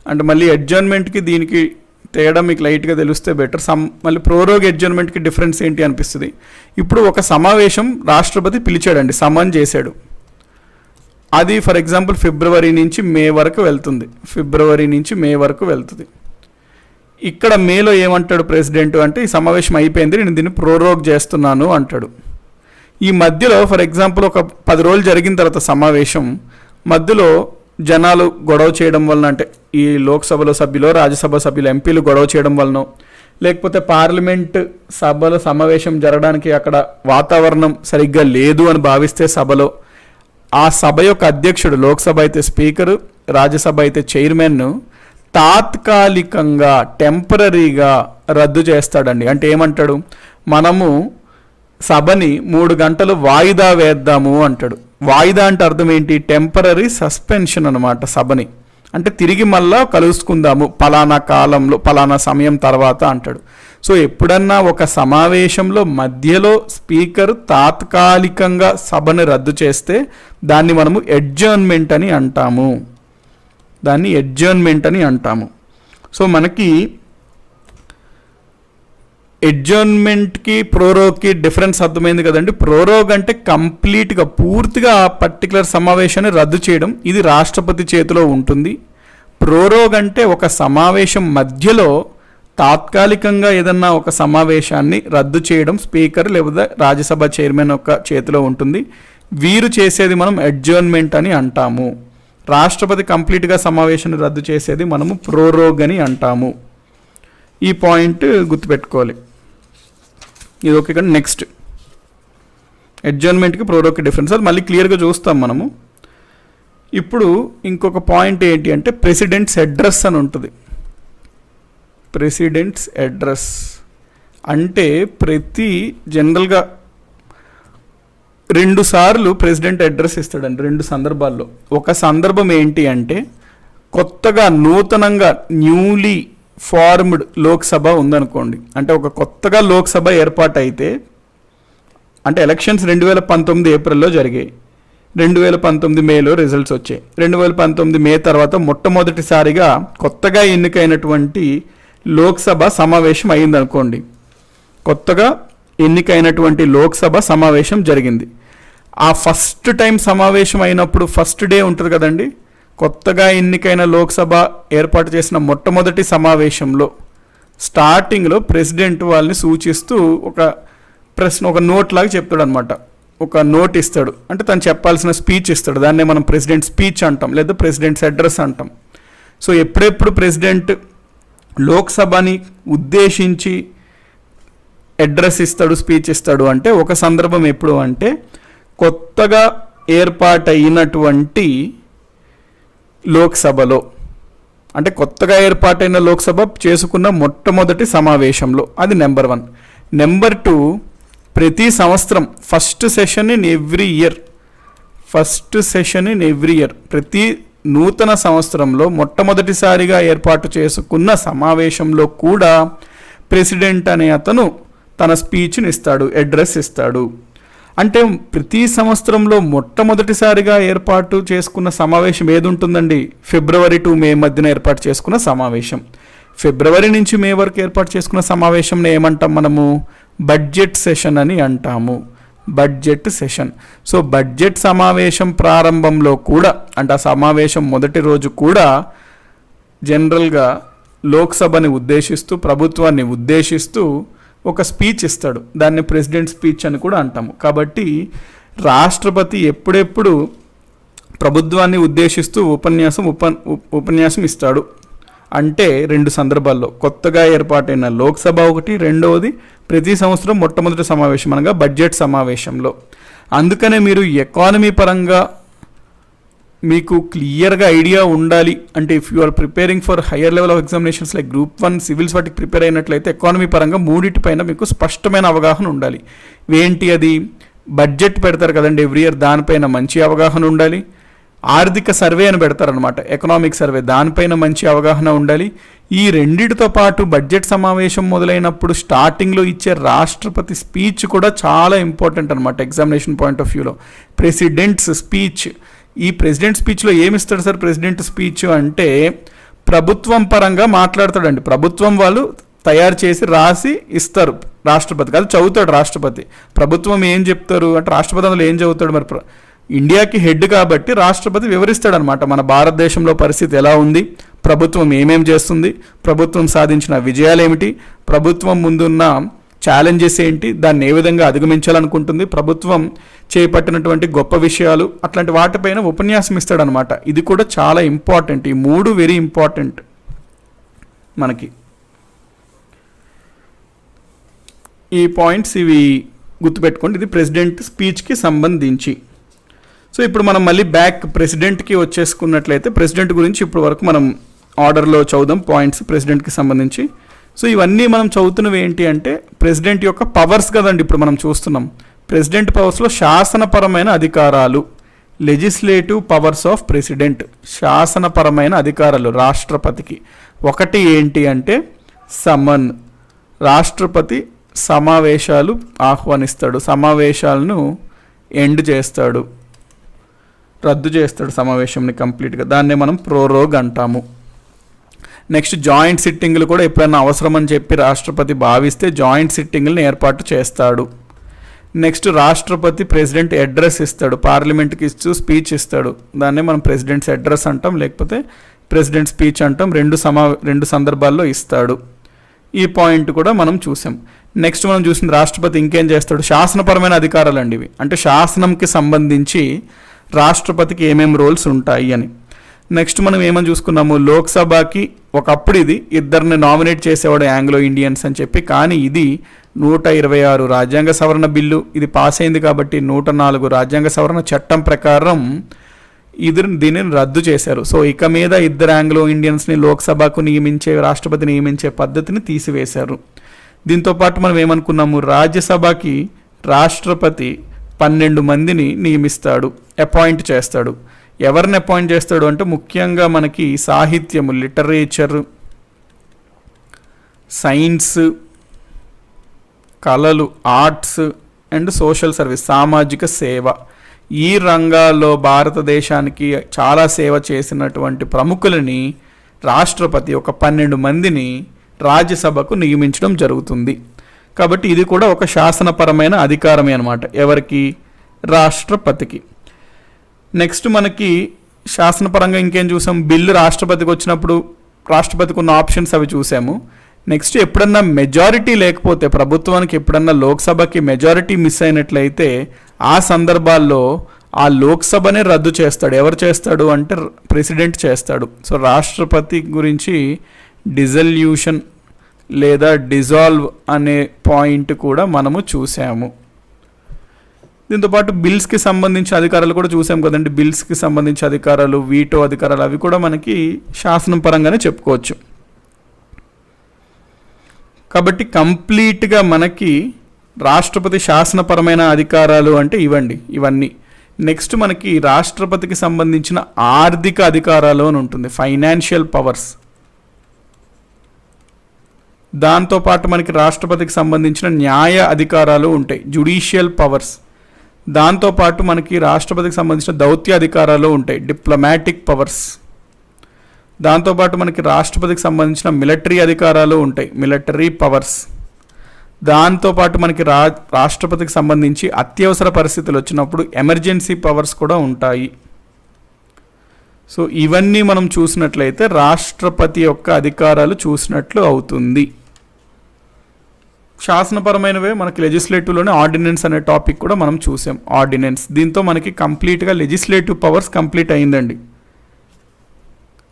అంటే మళ్ళీ అడ్జర్న్మెంట్కి దీనికి తేడా మీకు లైట్గా తెలిస్తే బెటర్. మళ్ళీ ప్రోరోగ్ అడ్జర్న్మెంట్కి డిఫరెన్స్ ఏంటి అనిపిస్తుంది. ఇప్పుడు ఒక సమావేశం రాష్ట్రపతి పిలిచాడండి, సమన్ చేశాడు. అది ఫర్ ఎగ్జాంపుల్ ఫిబ్రవరి నుంచి మే వరకు వెళ్తుంది. ఇక్కడ మేలో ఏమంటాడు ప్రెసిడెంట్ అంటే ఈ సమావేశం అయిపోయింది, నేను దీన్ని ప్రోరోగ్ చేస్తున్నాను అంటాడు. ఈ మధ్యలో ఫర్ ఎగ్జాంపుల్ ఒక 10 రోజులు జరిగిన తర్వాత సమావేశం మధ్యలో జనాలు గొడవ చేయడం వలన, అంటే ఈ లోక్సభలో సభ్యులు, రాజ్యసభ సభ్యులు, ఎంపీలు గొడవ చేయడం వలన, లేకపోతే పార్లమెంట్ సభలో సమావేశం జరగడానికి అక్కడ వాతావరణం సరిగ్గా లేదు అని భావిస్తే సభలో, ఆ సభ యొక్క అధ్యక్షుడు, లోక్సభ అయితే స్పీకరు, రాజ్యసభ అయితే చైర్మన్ను తాత్కాలికంగా, టెంపరీగా రద్దు చేస్తాడండి. అంటే ఏమంటాడు, మనము సభని 3 గంటలు వాయిదా వేద్దాము అంటాడు. వాయిదా అంటే అర్థం ఏంటి? టెంపరీ సస్పెన్షన్ అనమాట. సభని అంటే తిరిగి మళ్ళా కలుసుకుందాము పలానా కాలంలో, పలానా సమయం తర్వాత అంటాడు. సో ఎప్పుడన్నా ఒక సమావేశంలో మధ్యలో స్పీకర్ తాత్కాలికంగా సభని రద్దు చేస్తే దాన్ని మనము అడ్జర్న్మెంట్ అని అంటాము. సో మనకి అడ్జర్న్మెంట్కి ప్రోరోగ్కి డిఫరెన్స్ అర్థమైంది కదండి. ప్రోరోగ్ అంటే కంప్లీట్గా, పూర్తిగా ఆ పర్టికులర్ సమావేశాన్ని రద్దు చేయడం, ఇది రాష్ట్రపతి చేతిలో ఉంటుంది. ప్రోరోగ్ అంటే ఒక సమావేశం మధ్యలో తాత్కాలికంగా ఏదన్నా ఒక సమావేశాన్ని రద్దు చేయడం స్పీకర్ లేదా రాజ్యసభ చైర్మన్ యొక్క చేతిలో ఉంటుంది. వీరు చేసేది మనం అడ్జర్న్మెంట్ అని అంటాము. రాష్ట్రపతి కంప్లీట్గా సమావేశాన్ని రద్దు చేసేది మనము ప్రోరోగ్ అని అంటాము. ఈ పాయింట్ గుర్తుపెట్టుకోవాలి. ఇది ఓకే కానీ నెక్స్ట్ అడ్జర్న్మెంట్కి ప్రోరోగ్కి డిఫరెన్స్ అది మళ్ళీ క్లియర్గా చూస్తాం మనము. ఇప్పుడు ఇంకొక పాయింట్ ఏంటి అంటే ప్రెసిడెంట్స్ అడ్రస్ అని ఉంటుంది. ప్రెసిడెంట్స్ అడ్రస్ అంటే జనరల్గా 2 సార్లు ప్రెసిడెంట్ అడ్రస్ ఇస్తాడండి, 2 సందర్భాల్లో. ఒక సందర్భం ఏంటి అంటే కొత్తగా, నూతనంగా, న్యూలీ ఫార్మ్డ్ లోక్సభ ఉందనుకోండి. అంటే ఒక కొత్తగా లోక్సభ ఏర్పాటు అయితే, అంటే ఎలక్షన్స్ 2019 ఏప్రిల్లో జరిగాయి, 2019 మేలో రిజల్ట్స్ వచ్చాయి. 2019 మే తర్వాత మొట్టమొదటిసారిగా కొత్తగా ఎన్నికైనటువంటి లోక్సభ సమావేశం అయిందనుకోండి. కొత్తగా ఎన్నికైనటువంటి లోక్సభ సమావేశం జరిగింది. ఆ ఫస్ట్ టైం సమావేశం అయినప్పుడు ఫస్ట్ డే ఉంటుంది కదండి. కొత్తగా ఎన్నికైన లోక్సభ ఏర్పాటు చేసిన మొట్టమొదటి సమావేశంలో స్టార్టింగ్లో ప్రెసిడెంట్ వాళ్ళని సూచిస్తూ ఒక ప్రశ్న, ఒక నోట్ లాగా చెప్తాడు అనమాట. ఒక నోట్ ఇస్తాడు, అంటే తను చెప్పాల్సిన స్పీచ్ ఇస్తాడు. దాన్నే మనం ప్రెసిడెంట్ స్పీచ్ అంటాం, లేదా ప్రెసిడెంట్స్ అడ్రస్ అంటాం. సో ఎప్పుడెప్పుడు ప్రెసిడెంట్ లోక్సభని ఉద్దేశించి అడ్రస్ ఇస్తాడు, స్పీచ్ ఇస్తాడు అంటే ఒక సందర్భం ఎప్పుడు అంటే కొత్తగా ఏర్పాటైనటువంటి లోక్సభలో, అంటే కొత్తగా ఏర్పాటైన లోక్సభ చేసుకున్న మొట్టమొదటి సమావేశంలో. అది నెంబర్ 1. నెంబర్ 2, ప్రతి సంవత్సరం first session in every year, ప్రతి నూతన సంవత్సరంలో మొట్టమొదటిసారిగా ఏర్పాటు చేసుకున్న సమావేశంలో కూడా ప్రెసిడెంట్ అనే అతను తన స్పీచ్ని ఇస్తాడు, అడ్రస్ ఇస్తాడు. అంటే ప్రతి సంవత్సరంలో మొట్టమొదటిసారిగా ఏర్పాటు చేసుకున్న సమావేశం ఏది ఉంటుందండి? ఫిబ్రవరి టు మే మధ్యన ఏర్పాటు చేసుకున్న సమావేశం. ఫిబ్రవరి నుంచి మే వరకు ఏర్పాటు చేసుకున్న సమావేశంని ఏమంటాం మనము? బడ్జెట్ సెషన్ అని అంటాము. Budget session. సో బడ్జెట్ సమావేశం ప్రారంభంలో కూడా అంటే ఆ సమావేశం మొదటి రోజు కూడా జనరల్గా లోక్సభని ఉద్దేశిస్తూ ప్రభుత్వాన్ని ఉద్దేశిస్తూ ఒక స్పీచ్ ఇస్తాడు. దాన్ని ప్రెసిడెంట్ స్పీచ్ అని కూడా అంటాము. కాబట్టి రాష్ట్రపతి ఎప్పుడెప్పుడు ప్రభుత్వాన్ని ఉద్దేశిస్తూ ఉపన్యాసం ఇస్తాడు అంటే 2 సందర్భాల్లో, కొత్తగా ఏర్పాటైన లోక్సభ ఒకటి, రెండవది ప్రతి సంవత్సరం మొట్టమొదటి సమావేశం అనగా బడ్జెట్ సమావేశంలో. అందుకనే మీరు ఎకానమీ పరంగా మీకు క్లియర్గా ఐడియా ఉండాలి అంటే if you are preparing for higher level of examinations like group 1 civils వాటికి ప్రిపేర్ అయినట్లయితే ఎకానమీ పరంగా మూడింటిపైన మీకు స్పష్టమైన అవగాహన ఉండాలి. ఏంటి అది? బడ్జెట్ పెడతారు కదండి ఎవ్రీ ఇయర్, దానిపైన మంచి అవగాహన ఉండాలి. ఆర్థిక సర్వే అని పెడతారనమాట, ఎకనామిక్ సర్వే, దానిపైన మంచి అవగాహన ఉండాలి. ఈ రెండిటితో పాటు బడ్జెట్ సమావేశం మొదలైనప్పుడు స్టార్టింగ్లో ఇచ్చే రాష్ట్రపతి స్పీచ్ కూడా చాలా ఇంపార్టెంట్ అనమాట ఎగ్జామినేషన్ పాయింట్ ఆఫ్ వ్యూలో. ప్రెసిడెంట్స్ స్పీచ్, ఈ ప్రెసిడెంట్ స్పీచ్లో ఏమిస్తాడు సార్ ప్రెసిడెంట్ స్పీచ్ అంటే ప్రభుత్వం పరంగా మాట్లాడతాడండి. ప్రభుత్వం వాళ్ళు తయారు చేసి రాసి ఇస్తారు రాష్ట్రపతికి, అది చదువుతాడు రాష్ట్రపతి. ప్రభుత్వం ఏం చెప్తారు అంటే రాష్ట్రపతి అందులో ఏం చదువుతాడు, మరి ఇండియాకి హెడ్ కాబట్టి రాష్ట్రపతి వివరిస్తాడనమాట మన భారతదేశంలో పరిస్థితి ఎలా ఉంది, ప్రభుత్వం ఏమేం చేస్తుంది, ప్రభుత్వం సాధించిన విజయాలు ఏమిటి, ప్రభుత్వం ముందున్న ఛాలెంజెస్ ఏంటి, దాన్ని ఏ విధంగా అధిగమించాలనుకుంటుంది, ప్రభుత్వం చేపట్టినటువంటి గొప్ప విషయాలు, అట్లాంటి వాటిపైన ఉపన్యాసం ఇస్తాడనమాట. ఇది కూడా చాలా ఇంపార్టెంట్. ఈ 3 వెరీ ఇంపార్టెంట్ మనకి. ఈ పాయింట్స్ ఇవి గుర్తుపెట్టుకోండి. ఇది ప్రెసిడెంట్ స్పీచ్కి సంబంధించి. సో ఇప్పుడు మనం మళ్ళీ బ్యాక్ ప్రెసిడెంట్కి వచ్చేసుకున్నట్లయితే ప్రెసిడెంట్ గురించి ఇప్పుడు వరకు మనం ఆర్డర్లో చదువుదాం పాయింట్స్ ప్రెసిడెంట్కి సంబంధించి. సో ఇవన్నీ మనం చదువుతున్నవి ఏంటి అంటే ప్రెసిడెంట్ యొక్క పవర్స్ కదండి ఇప్పుడు మనం చూస్తున్నాం. ప్రెసిడెంట్ పవర్స్లో శాసనపరమైన అధికారాలు, లెజిస్లేటివ్ పవర్స్ ఆఫ్ ప్రెసిడెంట్, శాసనపరమైన అధికారాలు రాష్ట్రపతికి. ఒకటి ఏంటి అంటే సమన్, రాష్ట్రపతి సమావేశాలు ఆహ్వానిస్తాడు, సమావేశాలను ఎండ్ చేస్తాడు, రద్దు చేస్తాడు సమావేశంని కంప్లీట్గా, దాన్నే మనం ప్రోరోగ్ అంటాము. నెక్స్ట్ జాయింట్ సిట్టింగ్లు కూడా ఎప్పుడైనా అవసరం అని చెప్పి రాష్ట్రపతి భావిస్తే జాయింట్ సిట్టింగ్లను ఏర్పాటు చేస్తాడు. నెక్స్ట్ రాష్ట్రపతి ప్రెసిడెంట్ అడ్రస్ ఇస్తాడు, పార్లమెంట్కి ఇస్తూ స్పీచ్ ఇస్తాడు, దాన్నే మనం ప్రెసిడెంట్స్ అడ్రస్ అంటాం లేకపోతే ప్రెసిడెంట్ స్పీచ్ అంటాం. రెండు సందర్భాల్లో ఇస్తాడు. ఈ పాయింట్ కూడా మనం చూసాం. నెక్స్ట్ మనం చూసిన రాష్ట్రపతి ఇంకేం చేస్తాడు, శాసనపరమైన అధికారాలు అండి ఇవి, అంటే శాసనంకి సంబంధించి రాష్ట్రపతికి ఏమేమి రోల్స్ ఉంటాయి అని. నెక్స్ట్ మనం ఏమని చూసుకున్నాము, లోక్సభకి ఒకప్పుడు ఇది 2 నామినేట్ చేసేవాడు ఆంగ్లో ఇండియన్స్ అని చెప్పి, కానీ ఇది 126 రాజ్యాంగ సవరణ బిల్లు ఇది పాస్ అయింది కాబట్టి 104 రాజ్యాంగ సవరణ చట్టం ప్రకారం దీనిని రద్దు చేశారు. సో ఇక మీద 2 ఆంగ్లో ఇండియన్స్ని లోక్సభకు నియమించే, రాష్ట్రపతి నియమించే పద్ధతిని తీసివేశారు. దీంతోపాటు మనం ఏమనుకున్నాము, రాజ్యసభకి రాష్ట్రపతి 12 మందిని నియమిస్తాడు, అపాయింట్ చేస్తాడు. ఎవరిని అపాయింట్ చేస్తాడు అంటే ముఖ్యంగా మనకి సాహిత్యము, లిటరేచర్, సైన్స్, కళలు, ఆర్ట్స్ అండ్ సోషల్ సర్వీస్, సామాజిక సేవ, ఈ రంగాల్లో భారతదేశానికి చాలా సేవ చేసినటువంటి ప్రముఖులని రాష్ట్రపతి ఒక 12 మందిని రాజ్యసభకు నియమించడం జరుగుతుంది. కాబట్టి ఇది కూడా ఒక శాసనపరమైన అధికారమే అనమాట, ఎవరికి, రాష్ట్రపతికి. నెక్స్ట్ మనకి శాసనపరంగా ఇంకేం చూసాం, బిల్లు రాష్ట్రపతికి వచ్చినప్పుడు రాష్ట్రపతికి ఉన్న ఆప్షన్స్ అవి చూసాము. నెక్స్ట్ ఎప్పుడన్నా మెజారిటీ లేకపోతే, ప్రభుత్వానికి ఎప్పుడన్నా లోక్సభకి మెజారిటీ మిస్ అయినట్లయితే ఆ సందర్భాల్లో ఆ లోక్సభనే రద్దు చేస్తాడు. ఎవరు చేస్తాడు అంటే ప్రెసిడెంట్ చేస్తాడు. సో రాష్ట్రపతి గురించి డిజల్యూషన్ లేదా డిజాల్వ్ అనే పాయింట్ కూడా మనము చూసాము. దీంతోపాటు బిల్స్కి సంబంధించిన అధికారాలు కూడా చూసాం కదండి. బిల్స్కి సంబంధించిన అధికారాలు, వీటో అధికారాలు, అవి కూడా మనకి శాసనం పరంగానే చెప్పుకోవచ్చు. కాబట్టి కంప్లీట్గా మనకి రాష్ట్రపతి శాసనపరమైన అధికారాలు అంటే ఇవన్నీ. నెక్స్ట్ మనకి రాష్ట్రపతికి సంబంధించిన ఆర్థిక అధికారాలు అని ఉంటుంది, ఫైనాన్షియల్ పవర్స్. దాంతోపాటు మనకి రాష్ట్రపతికి సంబంధించిన న్యాయ అధికారాలు ఉంటాయి, జ్యుడిషియల్ పవర్స్. దాంతోపాటు మనకి రాష్ట్రపతికి సంబంధించిన దౌత్య అధికారాలు ఉంటాయి, డిప్లొమాటిక్ పవర్స్. దాంతోపాటు మనకి రాష్ట్రపతికి సంబంధించిన మిలిటరీ అధికారాలు ఉంటాయి, మిలిటరీ పవర్స్. దాంతోపాటు మనకి రాష్ట్రపతికి సంబంధించి అత్యవసర పరిస్థితులు వచ్చినప్పుడు ఎమర్జెన్సీ పవర్స్ కూడా ఉంటాయి. సో ఇవన్నీ మనం చూసినట్లయితే రాష్ట్రపతి యొక్క అధికారాలు చూసినట్లు అవుతుంది. శాసనపరమైనవే మనకి లెజిస్లేటివ్లోనే ఆర్డినెన్స్ అనే టాపిక్ కూడా మనం చూసాం. ఆర్డినెన్స్ దీంతో మనకి కంప్లీట్గా లెజిస్లేటివ్ పవర్స్ కంప్లీట్ అయిందండి.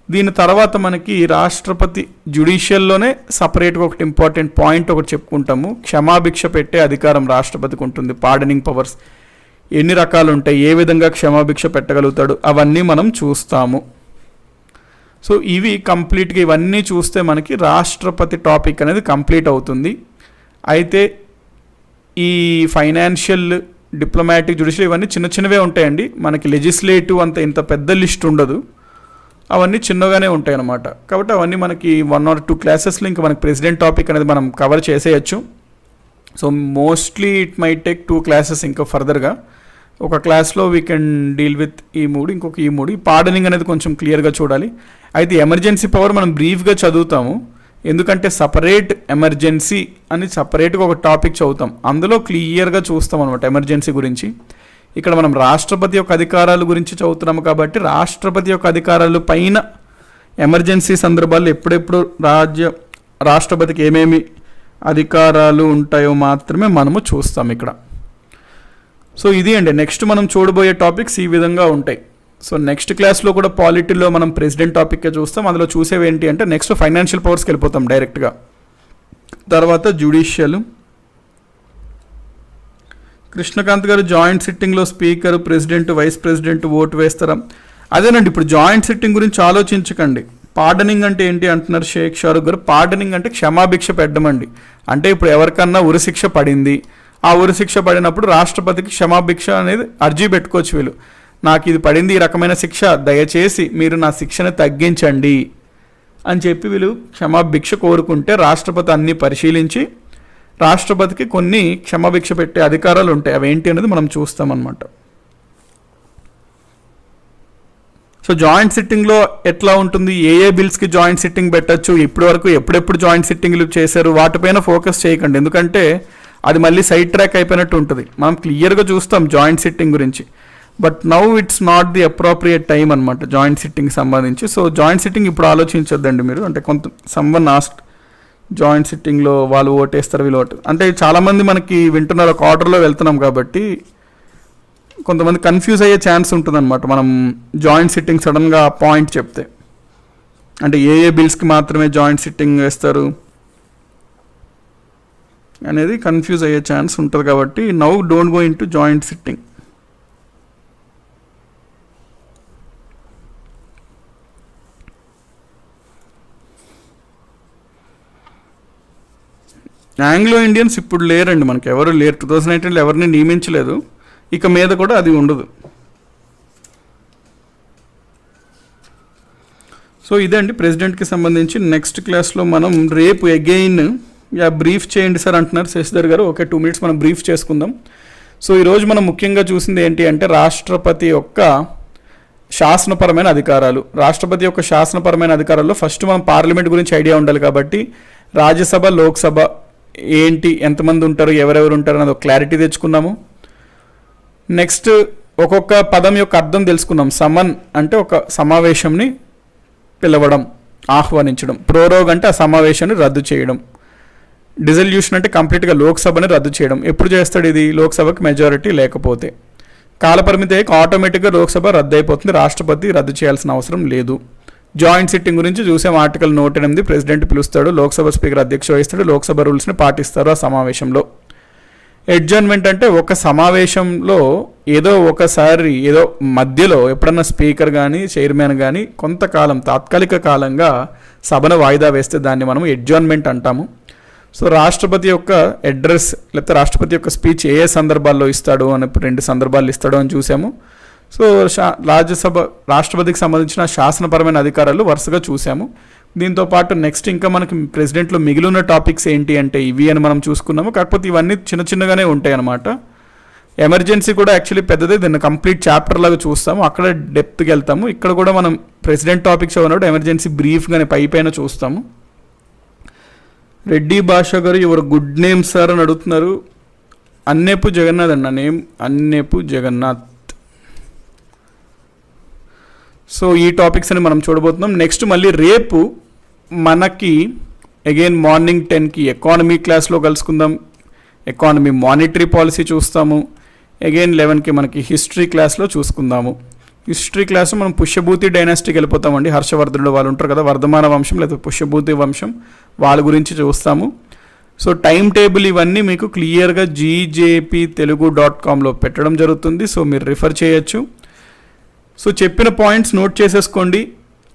దీని తర్వాత మనకి రాష్ట్రపతి జ్యుడిషియల్లోనే సపరేట్గా ఒకటి ఇంపార్టెంట్ పాయింట్ ఒకటి చెప్పుకుంటాము. క్షమాభిక్ష పెట్టే అధికారం రాష్ట్రపతికి ఉంటుంది. పార్డనింగ్ పవర్స్ ఎన్ని రకాలు ఉంటాయి, ఏ విధంగా క్షమాభిక్ష పెట్టగలుగుతాడు, అవన్నీ మనం చూస్తాము. సో ఇవి కంప్లీట్గా ఇవన్నీ చూస్తే మనకి రాష్ట్రపతి టాపిక్ అనేది కంప్లీట్ అవుతుంది. అయితే ఈ ఫైనాన్షియల్, డిప్లొమాటిక్, జ్యుడిషియల్ ఇవన్నీ చిన్న చిన్నవే ఉంటాయండి. మనకి లెజిస్లేటివ్ అంత ఇంత పెద్ద లిస్ట్ ఉండదు, అవన్నీ చిన్నగానే ఉంటాయి అన్నమాట. కాబట్టి అవన్నీ మనకి 1 or 2 క్లాసెస్లో ఇంకా మనకి ప్రెసిడెంట్ టాపిక్ అనేది మనం కవర్ చేసేయచ్చు. So mostly it might take 2 classes ఇంకా ఫర్దర్గా. ఒక క్లాస్లో వీ కెన్ డీల్ విత్ ఈ 3, ఇంకొక ఈ 3. ఈ పార్డనింగ్ అనేది కొంచెం క్లియర్గా చూడాలి. అయితే ఎమర్జెన్సీ పవర్ మనం బ్రీఫ్గా చదువుతాము, ఎందుకంటే సపరేట్ ఎమర్జెన్సీ అని సపరేట్గా ఒక టాపిక్ చదువుతాం, అందులో క్లియర్గా చూస్తాం అనమాట ఎమర్జెన్సీ గురించి. ఇక్కడ మనం రాష్ట్రపతి యొక్క అధికారాల గురించి చదువుతున్నాము కాబట్టి రాష్ట్రపతి యొక్క అధికారాలు పైన ఎమర్జెన్సీ సందర్భాల్లో ఎప్పుడెప్పుడు రాష్ట్రపతికి ఏమేమి అధికారాలు ఉంటాయో మాత్రమే మనము చూస్తాం ఇక్కడ. సో ఇది అండి, నెక్స్ట్ మనం చూడబోయే టాపిక్స్ ఈ విధంగా ఉంటాయి. సో నెక్స్ట్ క్లాస్లో కూడా పాలిటీలో మనం ప్రెసిడెంట్ టాపిక్కే చూస్తాం. అందులో చూసేవి ఏంటి అంటే నెక్స్ట్ ఫైనాన్షియల్ పవర్స్కి వెళ్ళిపోతాం డైరెక్ట్గా. తర్వాత జ్యుడిషియల్. కృష్ణకాంత్ గారు జాయింట్ సిట్టింగ్లో speaker, president, vice president vote వేస్తారా? అదేనండి, ఇప్పుడు జాయింట్ సిట్టింగ్ గురించి ఆలోచించకండి. పార్డనింగ్ అంటే ఏంటి అంటున్నారు షేక్ షారుఖ్ గారు. పార్డనింగ్ అంటే క్షమాభిక్ష పెట్టమండి. అంటే ఇప్పుడు ఎవరికన్నా ఉరిశిక్ష పడింది, ఆ ఉరిశిక్ష పడినప్పుడు రాష్ట్రపతికి క్షమాభిక్ష అనేది అర్జీ పెట్టుకోవచ్చు. వీళ్ళు నాకు ఇది పడింది, ఈ రకమైన శిక్ష, దయచేసి మీరు నా శిక్షను తగ్గించండి అని చెప్పి వీళ్ళు క్షమాభిక్ష కోరుకుంటే రాష్ట్రపతి అన్నీ పరిశీలించి రాష్ట్రపతికి కొన్ని క్షమాభిక్ష పెట్టే అధికారాలు ఉంటాయి. అవి ఏంటి అనేది మనం చూస్తామన్నమాట. సో జాయింట్ సిట్టింగ్లో ఎట్లా ఉంటుంది, ఏ బిల్స్కి జాయింట్ సిట్టింగ్ పెట్టచ్చు, ఇప్పటి వరకు ఎప్పుడెప్పుడు జాయింట్ సిట్టింగ్లు చేశారు, వాటిపైన ఫోకస్ చేయకండి, ఎందుకంటే అది మళ్ళీ సైడ్ ట్రాక్ అయిపోయినట్టు ఉంటుంది. మనం క్లియర్గా చూస్తాం జాయింట్ సిట్టింగ్ గురించి, but now it's not the appropriate time అనమాట జాయింట్ సిట్టింగ్ సంబంధించి. సో జాయింట్ సిట్టింగ్ ఇప్పుడు ఆలోచించొద్దండి మీరు. అంటే సమ్వన్ ఆస్క్డ్ జాయింట్ సిట్టింగ్లో వాళ్ళు ఓటేస్తారు, వీళ్ళు ఓటు, అంటే చాలామంది మనకి వింటున్నారు, ఒక ఆర్డర్లో వెళ్తున్నాం కాబట్టి కొంతమంది కన్ఫ్యూజ్ అయ్యే ఛాన్స్ ఉంటుంది అనమాట. మనం జాయింట్ సిట్టింగ్ సడన్గా పాయింట్ చెప్తే, అంటే ఏ బిల్స్కి మాత్రమే జాయింట్ సిట్టింగ్ వేస్తారు అనేది కన్ఫ్యూజ్ అయ్యే ఛాన్స్ ఉంటుంది. కాబట్టి now don't go in to joint sitting. Anglo Indians ఇప్పుడు లేరండి, మనకి ఎవరు లేరు. 2019లో ఎవరిని నియమించలేదు, ఇక మీద కూడా అది ఉండదు. సో ఇదండి ప్రెసిడెంట్కి సంబంధించి. నెక్స్ట్ క్లాస్లో మనం రేపు అగైన్ బ్రీఫ్ చేయండి సార్ అంటున్నారు శశిధర్ గారు. ఓకే, 2 minutes మనం బ్రీఫ్ చేసుకుందాం. సో ఈరోజు మనం ముఖ్యంగా చూసింది ఏంటి అంటే రాష్ట్రపతి యొక్క శాసనపరమైన అధికారాలు. రాష్ట్రపతి యొక్క శాసనపరమైన అధికారాల్లో ఫస్ట్ మనం పార్లమెంట్ గురించి ఐడియా ఉండాలి కాబట్టి రాజ్యసభ, లోక్సభ ఏంటి, ఎంతమంది ఉంటారు, ఎవరెవరు ఉంటారు అన్నది ఒక క్లారిటీ తెచ్చుకున్నాము. నెక్స్ట్ ఒక్కొక్క పదం యొక్క అర్థం తెలుసుకున్నాం. సమన్ అంటే ఒక సమావేశంని పిలవడం, ఆహ్వానించడం. ప్రోరోగ్ అంటే ఆ సమావేశాన్ని రద్దు చేయడం. డిజల్యూషన్ అంటే కంప్లీట్గా లోక్సభని రద్దు చేయడం. ఎప్పుడు చేస్తాడు ఇది? లోక్సభకి మెజారిటీ లేకపోతే. కాలపరిమితి అయ్యాక ఆటోమేటిక్గా లోక్సభ రద్దు అయిపోతుంది, రాష్ట్రపతి రద్దు చేయాల్సిన అవసరం లేదు. జాయింట్ సిట్టింగ్ గురించి చూసాం. ఆర్టికల్ 108 ప్రెసిడెంట్ పిలుస్తాడు, లోక్సభ స్పీకర్ అధ్యక్ష వహిస్తాడు, లోక్సభ రూల్స్ని పాటిస్తారు ఆ సమావేశంలో. అడ్జర్న్మెంట్ అంటే ఒక సమావేశంలో ఏదో ఒకసారి ఏదో మధ్యలో ఎప్పుడన్నా స్పీకర్ కానీ చైర్మన్ కానీ కొంతకాలం తాత్కాలిక కాలంగా సభను వాయిదా వేస్తే దాన్ని మనం అడ్జర్న్మెంట్ అంటాము. సో రాష్ట్రపతి యొక్క అడ్రస్ లేకపోతే రాష్ట్రపతి యొక్క స్పీచ్ ఏ సందర్భాల్లో ఇస్తాడు అని 2 సందర్భాలు ఇస్తాడు అని చూసాము. సో రాష్ట్రపతికి సంబంధించిన శాసనపరమైన అధికారాలు వరుసగా చూసాము. దీంతో పాటు నెక్స్ట్ ఇంకా మనకి ప్రెసిడెంట్లో మిగిలిన టాపిక్స్ ఏంటి అంటే ఇవి అని మనం చూసుకున్నాము. కాకపోతే ఇవన్నీ చిన్న చిన్నగానే ఉంటాయి అన్నమాట. ఎమర్జెన్సీ కూడా యాక్చువల్లీ పెద్దదే, దీన్ని కంప్లీట్ చాప్టర్ లాగా చూస్తాము, అక్కడ డెప్త్కి వెళ్తాము. ఇక్కడ కూడా మనం ప్రెసిడెంట్ టాపిక్స్ ఉన్నప్పుడు ఎమర్జెన్సీ బ్రీఫ్గానే పైన చూస్తాము. రెడ్డి భాష గారు యువర్ గుడ్ నేమ్ సార్ అని అడుగుతున్నారు. అన్నేపు జగన్నాథ్ అన్న నేమ్, అన్నేపు జగన్నాథ్. సో ఈ టాపిక్స్ అని మనం చూడబోతున్నాం. నెక్స్ట్ మళ్ళీ రేపు మనకి అగైన్ మార్నింగ్ 10కి ఎకానమీ క్లాస్లో కలుసుకుందాం. ఎకానమీ మానిటరీ పాలసీ చూస్తాము. అగైన్ 11కి మనకి హిస్టరీ క్లాస్లో చూసుకుందాము. హిస్టరీ క్లాస్లో మనం పుష్యభూతి డైనాస్టీకి వెళ్ళిపోతామండి. హర్షవర్ధనుడు వాళ్ళు ఉంటారు కదా, వర్ధమాన వంశం లేదా పుష్యభూతి వంశం, వాళ్ళ గురించి చూస్తాము. సో టైం టేబుల్ ఇవన్నీ మీకు క్లియర్గా GJPtelugu.comలో పెట్టడం జరుగుతుంది. సో మీరు రిఫర్ చేయొచ్చు. సో చెప్పిన పాయింట్స్ నోట్ చేసేసుకోండి.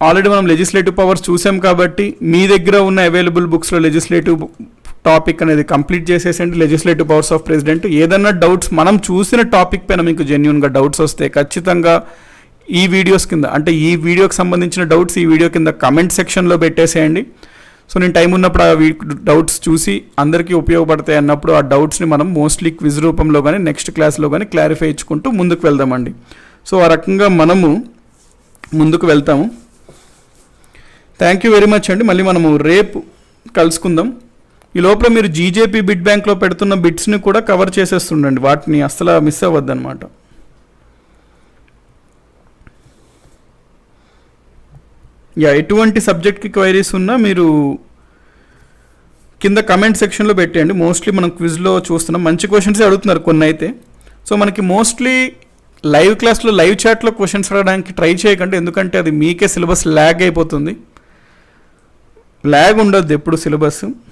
ఆల్రెడీ మనం లెజిస్లేటివ్ పవర్స్ చూసాం కాబట్టి మీ దగ్గర ఉన్న అవైలబుల్ బుక్స్లో లెజిస్లేటివ్ టాపిక్ అనేది కంప్లీట్ చేసేసండి. Legislative powers of president. ఏదన్నా డౌట్స్ మనం చూసిన టాపిక్ పైన మీకు జెన్యున్గా డౌట్స్ వస్తే ఖచ్చితంగా ఈ వీడియోస్ కింద, అంటే ఈ వీడియోకి సంబంధించిన డౌట్స్ ఈ వీడియో కింద కమెంట్ సెక్షన్లో పెట్టేసేయండి. సో నేను టైం ఉన్నప్పుడు ఆ డౌట్స్ చూసి అందరికీ ఉపయోగపడతాయి అన్నప్పుడు ఆ డౌట్స్ని మనం మోస్ట్లీ క్విజ్ రూపంలో కానీ నెక్స్ట్ క్లాస్లో కానీ క్లారిఫై ఇచ్చుకుంటూ ముందుకు వెళ్దామండి. సో ఆ రకంగా మనము ముందుకు వెళ్తాము. థ్యాంక్ యూ వెరీ మచ్ అండి. మళ్ళీ మనము రేపు కలుసుకుందాం. ఈ లోపల మీరు జీజేపీ బిడ్ బ్యాంక్లో పెడుతున్న బిట్స్ని కూడా కవర్ చేసేస్తుండండి. వాటిని అస్సలు మిస్ అవ్వద్దన్నమాట. ఎటువంటి సబ్జెక్ట్కి క్వైరీస్ ఉన్నా మీరు కింద కమెంట్ సెక్షన్లో పెట్టేయండి. మోస్ట్లీ మనం క్విజ్లో చూస్తున్నాం, మంచి క్వశ్చన్సే అడుగుతున్నారు కొన్ని అయితే. సో మనకి మోస్ట్లీ లైవ్ క్లాస్లో లైవ్ చాట్లో క్వశ్చన్స్ అడగడానికి ట్రై చేయకండి, ఎందుకంటే అది మీకే సిలబస్ ల్యాగ్ అయిపోతుంది. ల్యాగ్ ఉండొద్దు ఎప్పుడు సిలబస్.